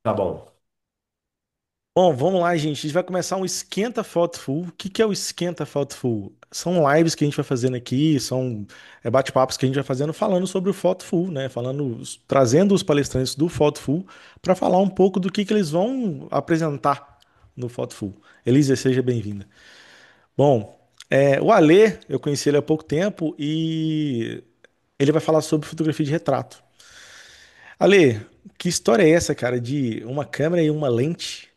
Tá bom. Bom, vamos lá, gente. A gente vai começar um Esquenta Foto Full. O que que é o Esquenta Foto Full? São lives que a gente vai fazendo aqui, são bate-papos que a gente vai fazendo falando sobre o Foto Full, né? Falando, trazendo os palestrantes do Foto Full para falar um pouco do que eles vão apresentar no Foto Full. Elisa, seja bem-vinda. Bom, o Alê, eu conheci ele há pouco tempo e ele vai falar sobre fotografia de retrato. Alê, que história é essa, cara, de uma câmera e uma lente?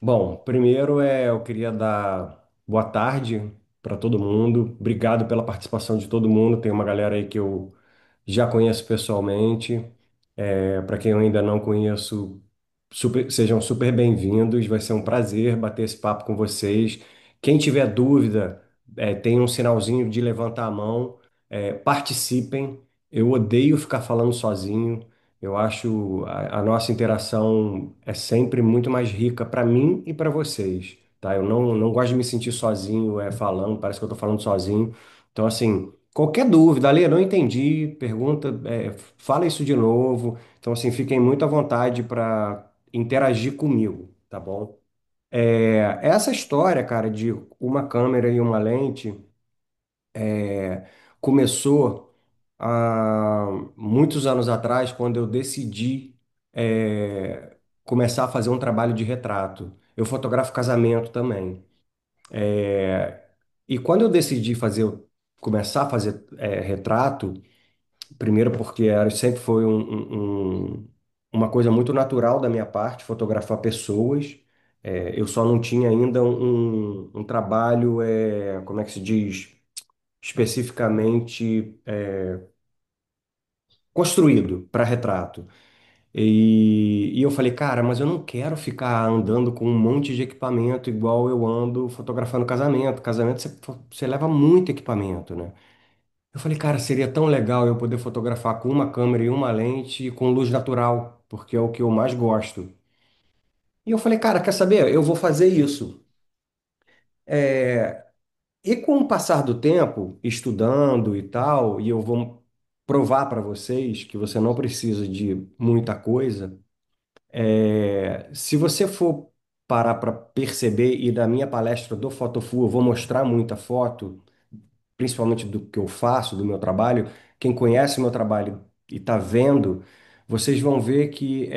Bom, primeiro eu queria dar boa tarde para todo mundo. Obrigado pela participação de todo mundo. Tem uma galera aí que eu já conheço pessoalmente. Para quem eu ainda não conheço, sejam super bem-vindos. Vai ser um prazer bater esse papo com vocês. Quem tiver dúvida, tem um sinalzinho de levantar a mão. Participem. Eu odeio ficar falando sozinho. Eu acho a nossa interação é sempre muito mais rica para mim e para vocês, tá? Eu não gosto de me sentir sozinho, falando, parece que eu estou falando sozinho. Então, assim, qualquer dúvida, Ale, eu não entendi, pergunta, fala isso de novo. Então, assim, fiquem muito à vontade para interagir comigo, tá bom? Essa história, cara, de uma câmera e uma lente começou há muitos anos atrás, quando eu decidi começar a fazer um trabalho de retrato. Eu fotografo casamento também. E quando eu decidi começar a fazer retrato, primeiro porque sempre foi uma coisa muito natural da minha parte, fotografar pessoas. Eu só não tinha ainda um trabalho, como é que se diz, especificamente construído para retrato. E eu falei, cara, mas eu não quero ficar andando com um monte de equipamento igual eu ando fotografando casamento. Casamento você leva muito equipamento, né? Eu falei, cara, seria tão legal eu poder fotografar com uma câmera e uma lente e com luz natural, porque é o que eu mais gosto. E eu falei, cara, quer saber? Eu vou fazer isso. E com o passar do tempo, estudando e tal, e eu vou provar para vocês que você não precisa de muita coisa. Se você for parar para perceber, e da minha palestra do Fotofu, eu vou mostrar muita foto, principalmente do que eu faço, do meu trabalho. Quem conhece o meu trabalho e está vendo, vocês vão ver que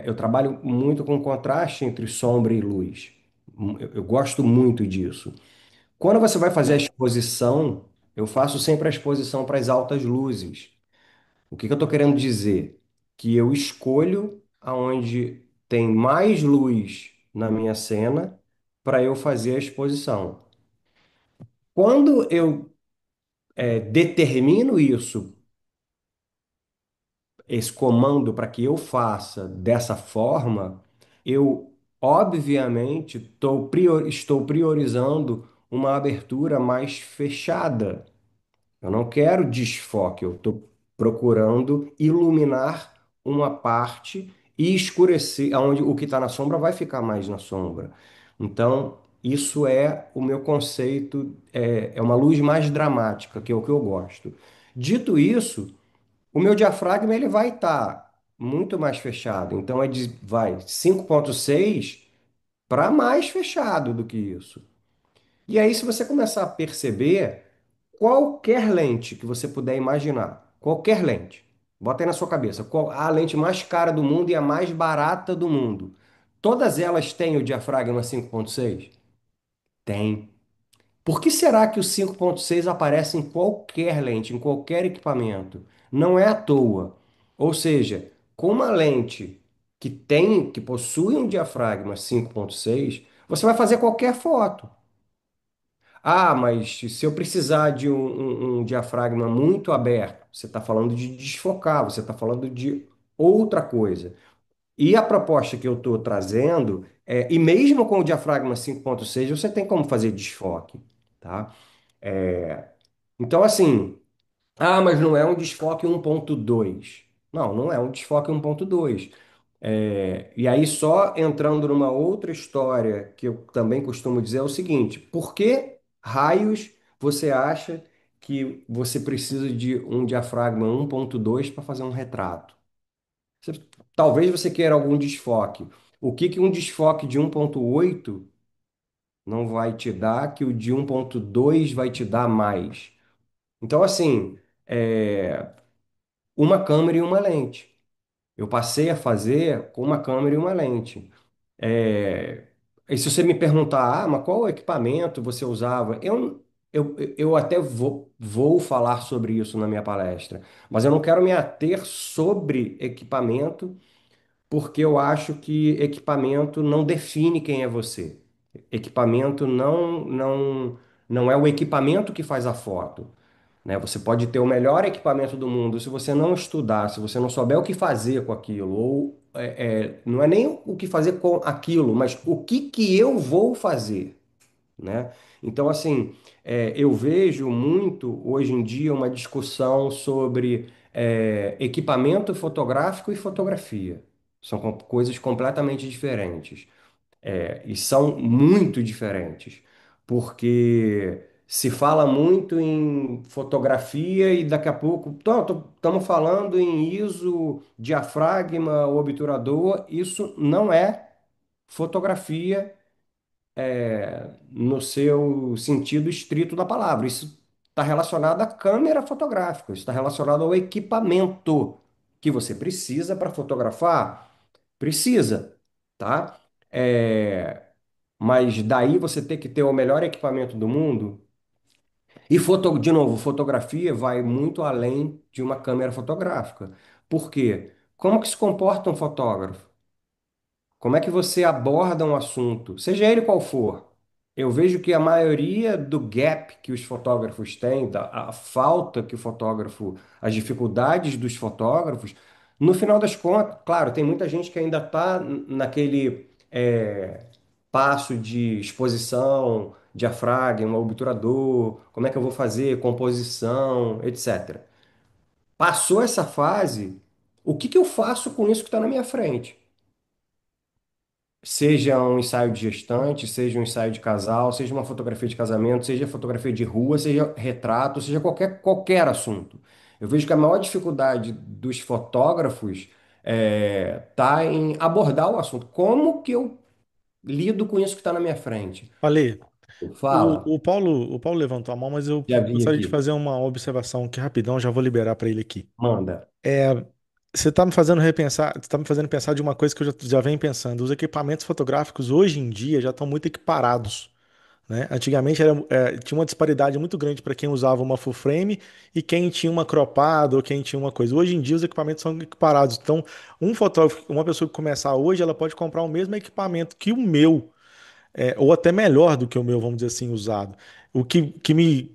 eu trabalho muito com contraste entre sombra e luz. Eu gosto muito disso. Quando você vai fazer a exposição, eu faço sempre a exposição para as altas luzes. O que que eu estou querendo dizer? Que eu escolho aonde tem mais luz na minha cena para eu fazer a exposição. Quando eu determino isso, esse comando para que eu faça dessa forma, eu obviamente estou priorizando uma abertura mais fechada. Eu não quero desfoque, eu estou procurando iluminar uma parte e escurecer, onde o que está na sombra vai ficar mais na sombra. Então, isso é o meu conceito, é uma luz mais dramática, que é o que eu gosto. Dito isso, o meu diafragma ele vai estar muito mais fechado. Então, vai 5,6 para mais fechado do que isso. E aí, se você começar a perceber, qualquer lente que você puder imaginar, qualquer lente, bota aí na sua cabeça, qual a lente mais cara do mundo e a mais barata do mundo. Todas elas têm o diafragma 5,6? Tem. Por que será que o 5,6 aparece em qualquer lente, em qualquer equipamento? Não é à toa. Ou seja, com uma lente que possui um diafragma 5,6, você vai fazer qualquer foto. Ah, mas se eu precisar de um diafragma muito aberto, você está falando de desfocar, você está falando de outra coisa. E a proposta que eu estou trazendo e mesmo com o diafragma 5,6, você tem como fazer desfoque, tá? Então, assim, mas não é um desfoque 1,2. Não, não é um desfoque 1,2. E aí, só entrando numa outra história que eu também costumo dizer é o seguinte: por que raios você acha que você precisa de um diafragma 1,2 para fazer um retrato? Você- talvez você queira algum desfoque. O que que um desfoque de 1.8 não vai te dar que o de 1.2 vai te dar mais? Então, assim, uma câmera e uma lente. Eu passei a fazer com uma câmera e uma lente. É, e se você me perguntar, mas qual equipamento você usava? Eu até vou falar sobre isso na minha palestra, mas eu não quero me ater sobre equipamento, porque eu acho que equipamento não define quem é você. Equipamento não é o equipamento que faz a foto, né? Você pode ter o melhor equipamento do mundo, se você não estudar, se você não souber o que fazer com aquilo, ou não é nem o que fazer com aquilo, mas o que que eu vou fazer, né? Então, assim, eu vejo muito hoje em dia uma discussão sobre equipamento fotográfico e fotografia. São coisas completamente diferentes. E são muito diferentes, porque se fala muito em fotografia e daqui a pouco estamos falando em ISO, diafragma, obturador. Isso não é fotografia no seu sentido estrito da palavra. Isso está relacionado à câmera fotográfica, isso está relacionado ao equipamento que você precisa para fotografar. Precisa, tá? É, mas daí você tem que ter o melhor equipamento do mundo. E de novo, fotografia vai muito além de uma câmera fotográfica. Por quê? Como que se comporta um fotógrafo? Como é que você aborda um assunto, seja ele qual for? Eu vejo que a maioria do gap que os fotógrafos têm, a falta que o fotógrafo, as dificuldades dos fotógrafos, no final das contas, claro, tem muita gente que ainda está naquele passo de exposição, diafragma, obturador, como é que eu vou fazer, composição, etc. Passou essa fase, o que que eu faço com isso que está na minha frente? Seja um ensaio de gestante, seja um ensaio de casal, seja uma fotografia de casamento, seja fotografia de rua, seja retrato, seja qualquer assunto. Eu vejo que a maior dificuldade dos fotógrafos tá em abordar o assunto. Como que eu lido com isso que está na minha frente? Ale, Fala, O Paulo levantou a mão, mas eu já vi gostaria de aqui. fazer uma observação aqui rapidão, já vou liberar para ele aqui. Manda. É, você está me fazendo repensar, você tá me fazendo pensar de uma coisa que eu já venho pensando. Os equipamentos fotográficos hoje em dia já estão muito equiparados, né? Antigamente tinha uma disparidade muito grande para quem usava uma full frame e quem tinha uma cropada ou quem tinha uma coisa. Hoje em dia os equipamentos são equiparados. Então, um fotógrafo, uma pessoa que começar hoje, ela pode comprar o mesmo equipamento que o meu ou até melhor do que o meu, vamos dizer assim, usado.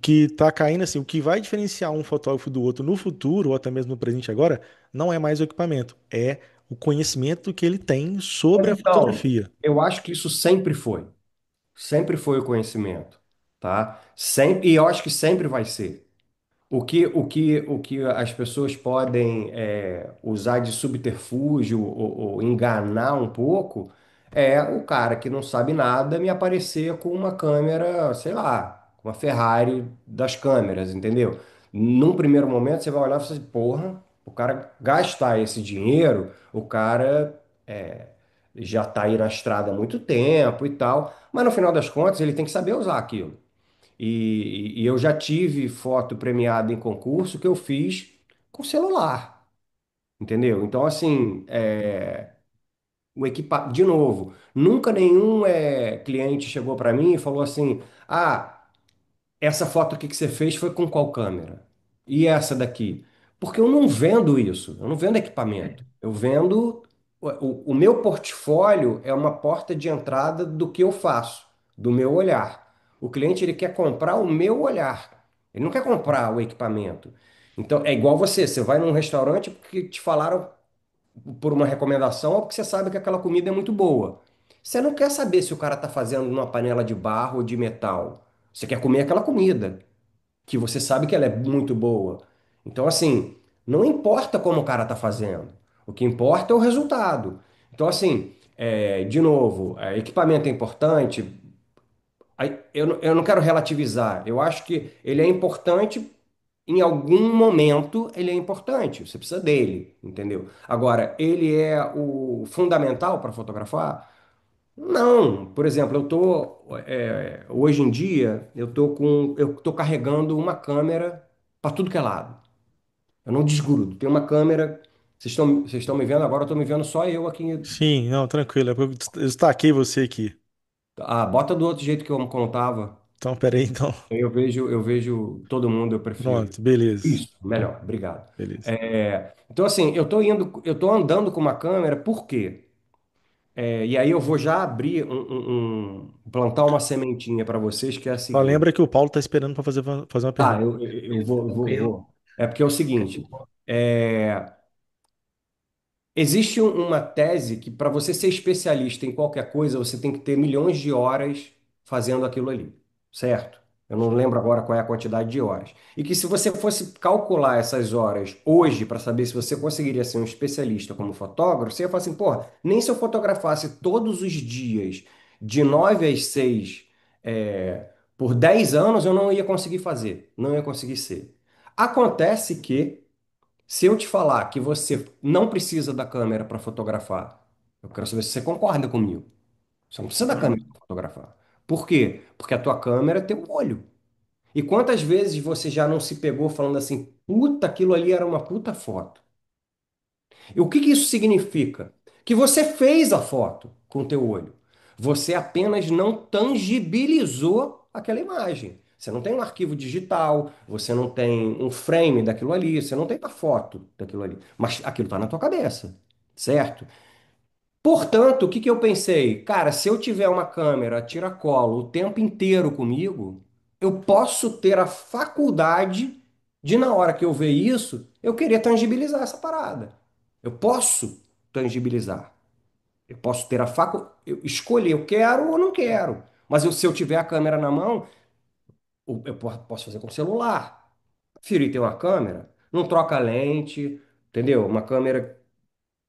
Que tá caindo assim, o que vai diferenciar um fotógrafo do outro no futuro, ou até mesmo no presente agora, não é mais o equipamento, é o conhecimento que ele tem Mas sobre a então, fotografia. eu acho que isso sempre foi o conhecimento, tá? Sempre, e eu acho que sempre vai ser. O que as pessoas podem usar de subterfúgio ou enganar um pouco é o cara que não sabe nada me aparecer com uma câmera, sei lá, uma Ferrari das câmeras, entendeu? Num primeiro momento você vai olhar e falar assim, porra, o cara gastar esse dinheiro, o cara já está aí na estrada há muito tempo e tal, mas no final das contas ele tem que saber usar aquilo. E eu já tive foto premiada em concurso que eu fiz com celular, entendeu? Então, assim, de novo, nunca nenhum cliente chegou para mim e falou assim: ah, essa foto aqui que você fez foi com qual câmera? E essa daqui? Porque eu não vendo isso, eu não vendo equipamento. Eu vendo. O meu portfólio é uma porta de entrada do que eu faço, do meu olhar. O cliente ele quer comprar o meu olhar, ele não quer comprar o equipamento. Então é igual você vai num restaurante porque te falaram por uma recomendação ou porque você sabe que aquela comida é muito boa. Você não quer saber se o cara está fazendo numa panela de barro ou de metal. Você quer comer aquela comida, que você sabe que ela é muito boa. Então, assim, não importa como o cara está fazendo. O que importa é o resultado. Então, assim, de novo, equipamento é importante. Eu não quero relativizar. Eu acho que ele é importante em algum momento ele é importante, você precisa dele, entendeu? Agora, ele é o fundamental para fotografar? Não. Por exemplo, hoje em dia eu tô carregando uma câmera para tudo que é lado. Eu não desgrudo. Tem uma câmera. Vocês estão me vendo agora? Eu estou me vendo só eu aqui. Sim, não, tranquilo. É porque eu destaquei você aqui. Ah, bota do outro jeito que eu contava. Então, peraí, então. Eu vejo todo mundo, eu prefiro. Pronto, beleza. Isso, melhor, obrigado. Beleza. Então, assim, eu tô andando com uma câmera, por quê? E aí eu vou já abrir plantar uma sementinha para vocês, que é a Só seguinte. lembra que o Paulo tá esperando para fazer uma Tá, pergunta. Tranquilo. vou. É porque é o seguinte. É, Existe uma tese que para você ser especialista em qualquer coisa, você tem que ter milhões de horas fazendo aquilo ali, certo? Eu não lembro agora qual é a quantidade de horas. E que se você fosse calcular essas horas hoje para saber se você conseguiria ser um especialista como fotógrafo, você ia falar assim, porra, nem se eu fotografasse todos os dias, de 9 às 6, por 10 anos, eu não ia conseguir fazer, não ia conseguir ser. Acontece que se eu te falar que você não precisa da câmera para fotografar, eu quero saber se você concorda comigo. Você não precisa da câmera Uhum. para fotografar. Por quê? Porque a tua câmera tem um olho. E quantas vezes você já não se pegou falando assim, puta, aquilo ali era uma puta foto. E o que que isso significa? Que você fez a foto com o teu olho. Você apenas não tangibilizou aquela imagem. Você não tem um arquivo digital, você não tem um frame daquilo ali, você não tem uma foto daquilo ali. Mas aquilo está na tua cabeça, certo? Portanto, o que que eu pensei? Cara, se eu tiver uma câmera tiracolo o tempo inteiro comigo, eu posso ter a faculdade de, na hora que eu ver isso, eu querer tangibilizar essa parada. Eu posso tangibilizar. Eu posso ter a faculdade, escolher, eu quero ou não quero. Mas se eu tiver a câmera na mão, posso fazer com o celular. Prefiro ir ter uma câmera, não troca lente, entendeu? Uma câmera,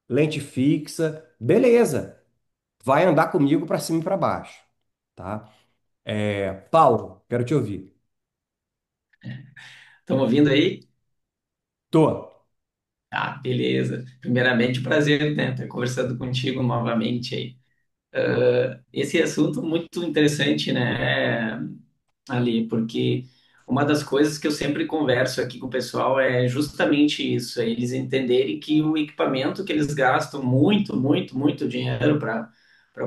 lente fixa, beleza. Vai andar comigo para cima e para baixo, tá? Paulo, quero te ouvir. Estão ouvindo aí? Tô. Ah, beleza. Primeiramente, prazer, né, estar conversando contigo novamente aí. Esse assunto muito interessante, né, Ali, porque uma das coisas que eu sempre converso aqui com o pessoal é justamente isso, é eles entenderem que o equipamento que eles gastam muito, muito, muito dinheiro para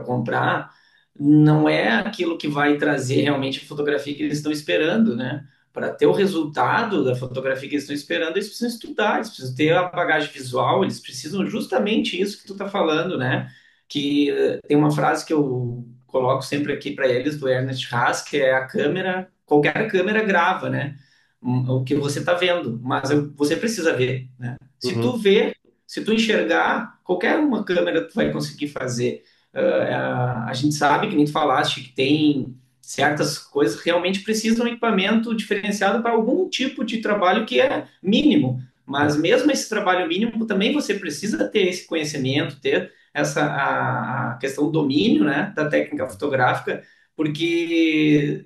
comprar não é aquilo que vai trazer realmente a fotografia que eles estão esperando, né? Para ter o resultado da fotografia que eles estão esperando, eles precisam estudar, eles precisam ter a bagagem visual, eles precisam justamente isso que tu está falando, né? Que tem uma frase que eu coloco sempre aqui para eles do Ernest Haas, que é a câmera, qualquer câmera grava, né? O que você está vendo, mas você precisa ver, né? Se tu Uhum. ver, se tu enxergar, qualquer uma câmera tu vai conseguir fazer. A gente sabe, que nem tu falaste, que tem certas coisas que realmente precisam de um equipamento diferenciado para algum tipo de trabalho que é mínimo. É. Mas mesmo esse trabalho mínimo, também você precisa ter esse conhecimento, ter a questão do domínio, né, da técnica fotográfica, porque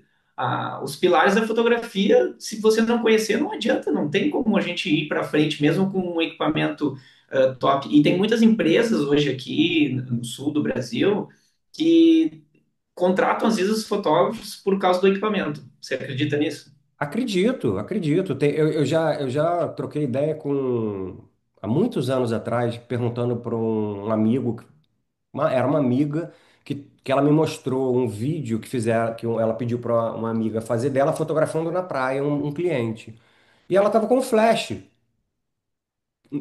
os pilares da fotografia, se você não conhecer, não adianta, não tem como a gente ir para frente, mesmo com um equipamento top. E tem muitas empresas hoje aqui no sul do Brasil que contratam, às vezes, os fotógrafos por causa do equipamento. Você acredita nisso? Acredito, acredito. Eu já troquei ideia há muitos anos atrás, perguntando para um amigo, era uma amiga, que ela me mostrou um vídeo que fizeram, ela pediu para uma amiga fazer dela fotografando na praia um cliente. E ela estava com um flash,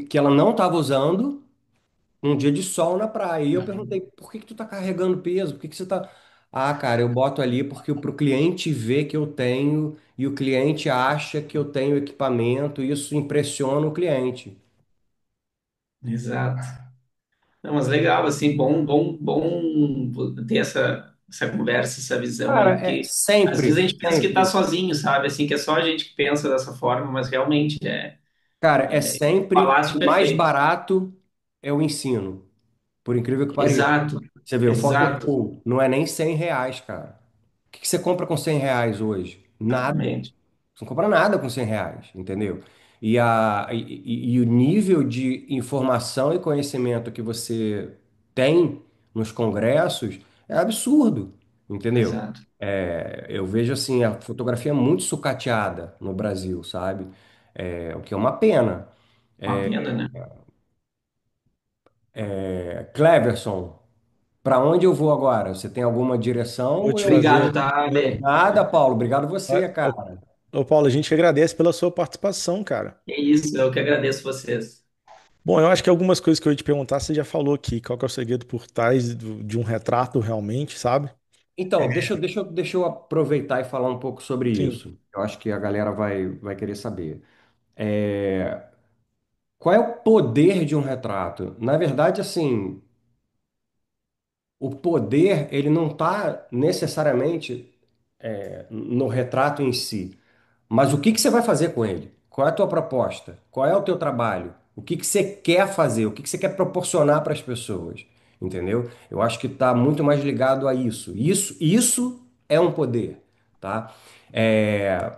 que ela não estava usando, um dia de sol na praia. E eu perguntei, Uhum. por que que tu tá carregando peso? Por que que você tá... Ah, cara, eu boto ali porque pro cliente ver que eu tenho e o cliente acha que eu tenho equipamento e isso impressiona o cliente. Exato. Não, mas legal, assim, bom ter essa conversa, essa visão Cara, aí, é porque às vezes a sempre, gente pensa que está sempre. sozinho, sabe? Assim, que é só a gente que pensa dessa forma, mas realmente Cara, é sempre falasse o mais perfeito. barato é o ensino, por incrível que pareça. Exato, Você vê, o exato, Photoshop não é nem R$ 100, cara. O que que você compra com R$ 100 hoje? Nada. exatamente. Você não compra nada com R$ 100, entendeu? E o nível de informação e conhecimento que você tem nos congressos é absurdo, entendeu? Exato. Eu vejo assim, a fotografia é muito sucateada no Brasil, sabe? O que é uma pena. Uma pena, né? Cleverson, para onde eu vou agora? Você tem alguma direção Vou ou te eu... Obrigado, fazer. tá, Ale? Nada, Paulo. Obrigado você, Ô, cara. ô, Paulo, a gente agradece pela sua participação, cara. É isso, eu que agradeço vocês. Bom, eu acho que algumas coisas que eu ia te perguntar, você já falou aqui. Qual que é o segredo por trás de um retrato realmente, sabe? Então, deixa eu aproveitar e falar um pouco sobre Sim, isso. Eu acho que a galera vai querer saber. É, Qual é o poder de um retrato? Na verdade, assim, o poder, ele não está necessariamente no retrato em si. Mas o que que você vai fazer com ele? Qual é a tua proposta? Qual é o teu trabalho? O que que você quer fazer? O que que você quer proporcionar para as pessoas? Entendeu? Eu acho que está muito mais ligado a isso. Isso é um poder, tá? É,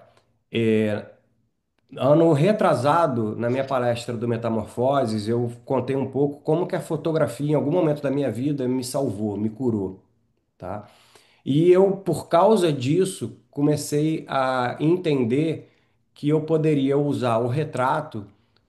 é, Ano retrasado, na minha palestra do Metamorfoses, eu contei um pouco como que a fotografia, em algum momento da minha vida, me salvou, me curou, tá? E eu, por causa disso, comecei a entender que eu poderia usar o retrato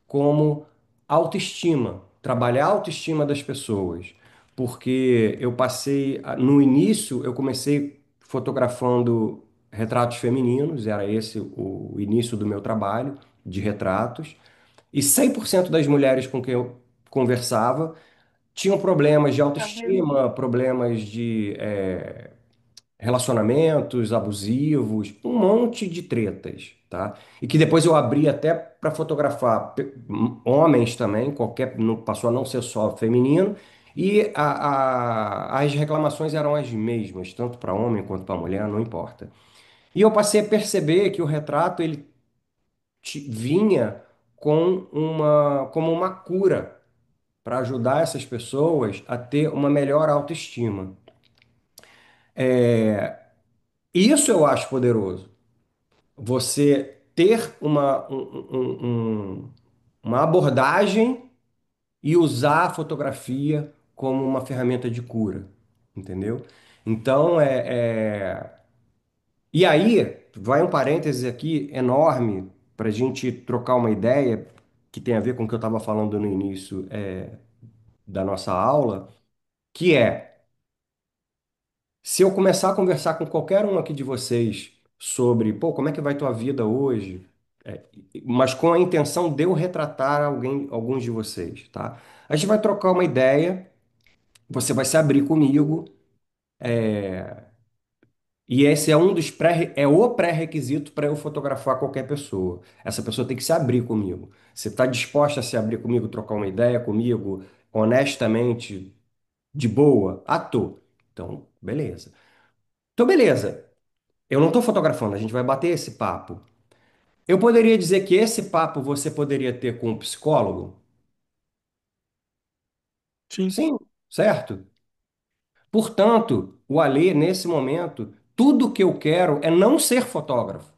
como autoestima, trabalhar a autoestima das pessoas. Porque eu passei, no início, eu comecei fotografando retratos femininos, era esse o início do meu trabalho de retratos, e 100% das mulheres com quem eu conversava tinham problemas de autoestima, problemas de relacionamentos abusivos, um monte de tretas, tá? E que depois eu abri até para fotografar homens também, qualquer, não, passou a não ser só feminino, e as reclamações eram as mesmas, tanto para homem quanto para mulher, não importa. E eu passei a perceber que o retrato ele vinha como uma cura para ajudar essas pessoas a ter uma melhor autoestima. Isso eu acho poderoso. Você ter uma abordagem e usar a fotografia como uma ferramenta de cura, entendeu? Então, E aí, vai um parênteses aqui enorme para a gente trocar uma ideia que tem a ver com o que eu estava falando no início, da nossa aula, que é, se eu começar a conversar com qualquer um aqui de vocês sobre, pô, como é que vai tua vida hoje? Mas com a intenção de eu retratar alguém, alguns de vocês, tá? A gente vai trocar uma ideia, você vai se abrir comigo, e esse é um dos é o pré-requisito para eu fotografar qualquer pessoa. Essa pessoa tem que se abrir comigo. Você está disposta a se abrir comigo, trocar uma ideia comigo, honestamente, de boa? Ah, tô. Então, beleza. Então, beleza. Eu não estou fotografando, a gente vai bater esse papo. Eu poderia dizer que esse papo você poderia ter com um psicólogo? sim. Sim, certo? Portanto, o Alê, nesse momento, tudo que eu quero é não ser fotógrafo.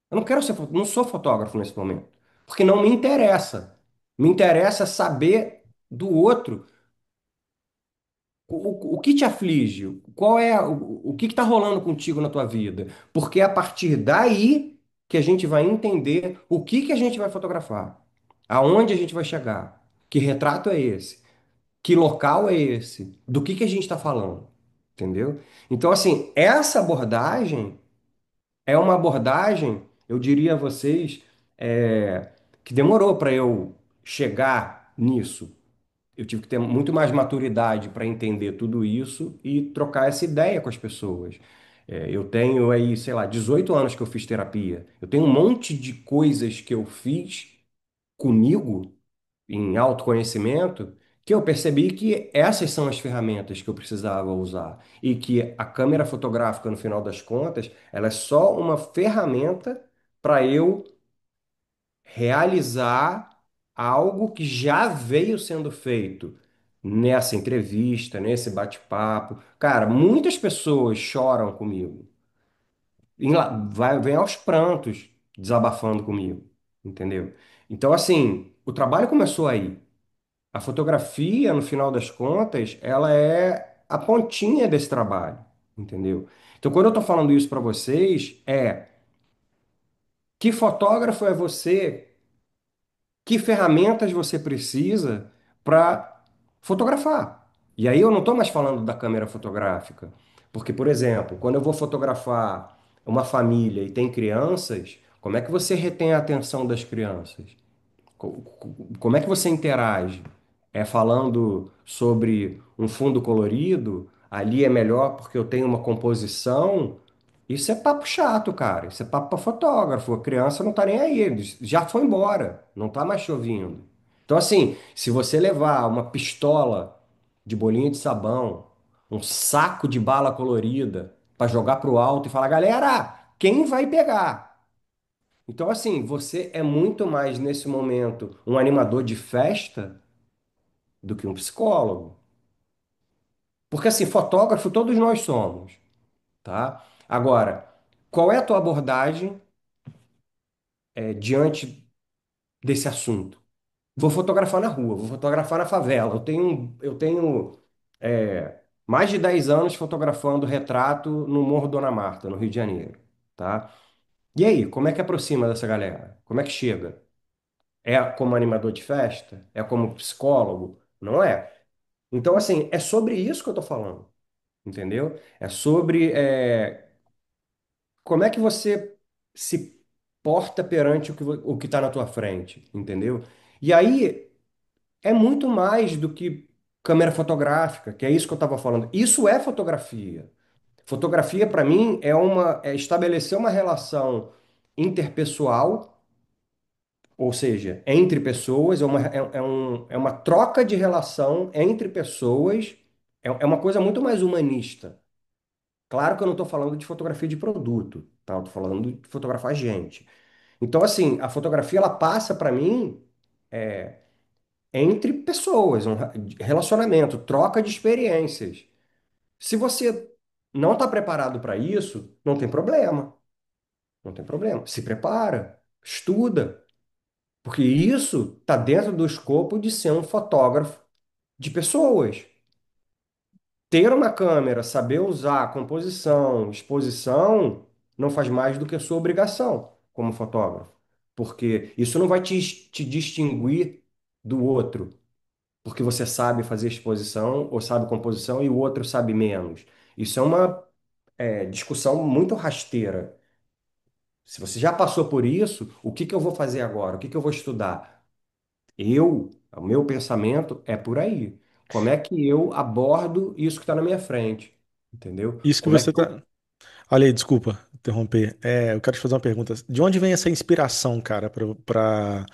Eu não quero ser, não sou fotógrafo nesse momento, porque não me interessa. Me interessa saber do outro o que te aflige, qual é o que está rolando contigo na tua vida, porque é a partir daí que a gente vai entender o que a gente vai fotografar, aonde a gente vai chegar, que retrato é esse. Que local é esse? Do que a gente está falando? Entendeu? Então, assim, essa abordagem é uma abordagem, eu diria a vocês, que demorou para eu chegar nisso. Eu tive que ter muito mais maturidade para entender tudo isso e trocar essa ideia com as pessoas. Eu tenho aí, sei lá, 18 anos que eu fiz terapia. Eu tenho um monte de coisas que eu fiz comigo em autoconhecimento, que eu percebi que essas são as ferramentas que eu precisava usar e que a câmera fotográfica, no final das contas, ela é só uma ferramenta para eu realizar algo que já veio sendo feito nessa entrevista, nesse bate-papo. Cara, muitas pessoas choram comigo. vem aos prantos desabafando comigo, entendeu? Então, assim, o trabalho começou aí. A fotografia, no final das contas, ela é a pontinha desse trabalho, entendeu? Então, quando eu estou falando isso para vocês, que fotógrafo é você? Que ferramentas você precisa para fotografar? E aí eu não estou mais falando da câmera fotográfica, porque, por exemplo, quando eu vou fotografar uma família e tem crianças, como é que você retém a atenção das crianças? Como é que você interage? É falando sobre um fundo colorido? Ali é melhor porque eu tenho uma composição. Isso é papo chato, cara. Isso é papo para fotógrafo. A criança não tá nem aí. Ele já foi embora. Não tá mais chovendo. Então, assim, se você levar uma pistola de bolinha de sabão, um saco de bala colorida para jogar pro alto e falar, galera, quem vai pegar? Então, assim, você é muito mais nesse momento um animador de festa do que um psicólogo. Porque, assim, fotógrafo todos nós somos, tá? Agora, qual é a tua abordagem, diante desse assunto? Vou fotografar na rua, vou fotografar na favela. Mais de 10 anos fotografando retrato no Morro Dona Marta, no Rio de Janeiro, tá? E aí, como é que aproxima dessa galera? Como é que chega? É como animador de festa? É como psicólogo? Não é. Então, assim, é sobre isso que eu tô falando, entendeu? É sobre como é que você se porta perante o que está na tua frente, entendeu? E aí é muito mais do que câmera fotográfica, que é isso que eu estava falando. Isso é fotografia. Fotografia, para mim, é estabelecer uma relação interpessoal, ou seja, entre pessoas, é uma troca de relação entre pessoas, é uma coisa muito mais humanista. Claro que eu não estou falando de fotografia de produto, tá? Eu estou falando de fotografar gente. Então, assim, a fotografia, ela passa para mim entre pessoas, um relacionamento, troca de experiências. Se você não está preparado para isso, não tem problema. Não tem problema. Se prepara, estuda, porque isso está dentro do escopo de ser um fotógrafo de pessoas. Ter uma câmera, saber usar composição, exposição, não faz mais do que a sua obrigação como fotógrafo. Porque isso não vai te distinguir do outro, porque você sabe fazer exposição ou sabe composição e o outro sabe menos. Isso é uma discussão muito rasteira. Se você já passou por isso, o que que eu vou fazer agora? O que que eu vou estudar? O meu pensamento é por aí. Como é que eu abordo isso que está na minha frente? Entendeu? Isso que Como é que você eu... tá. Olha aí, desculpa interromper. Eu quero te fazer uma pergunta. De onde vem essa inspiração, cara, para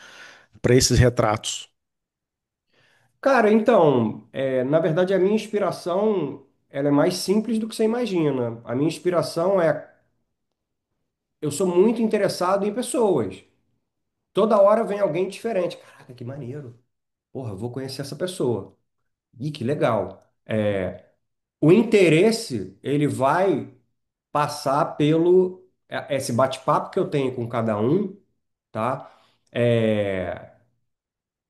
esses retratos? Cara, então, na verdade, a minha inspiração ela é mais simples do que você imagina. A minha inspiração eu sou muito interessado em pessoas. Toda hora vem alguém diferente. Caraca, que maneiro. Porra, eu vou conhecer essa pessoa. Ih, que legal. O interesse, ele vai passar pelo esse bate-papo que eu tenho com cada um, tá? É,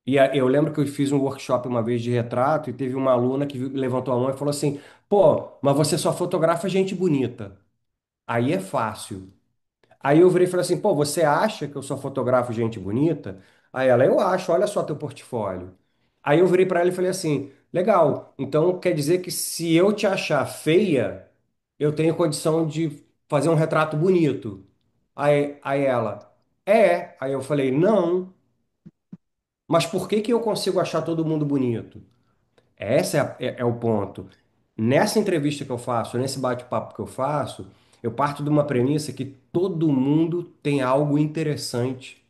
eu lembro que eu fiz um workshop uma vez de retrato e teve uma aluna que levantou a mão e falou assim: pô, mas você só fotografa gente bonita. Aí é fácil. Aí eu virei e falei assim: pô, você acha que eu só fotografo gente bonita? Aí ela: eu acho, olha só teu portfólio. Aí eu virei para ela e falei assim: legal, então quer dizer que se eu te achar feia, eu tenho condição de fazer um retrato bonito. Aí ela: é. Aí eu falei: não, mas por que que eu consigo achar todo mundo bonito? Esse é o ponto. Nessa entrevista que eu faço, nesse bate-papo que eu faço, eu parto de uma premissa que todo mundo tem algo interessante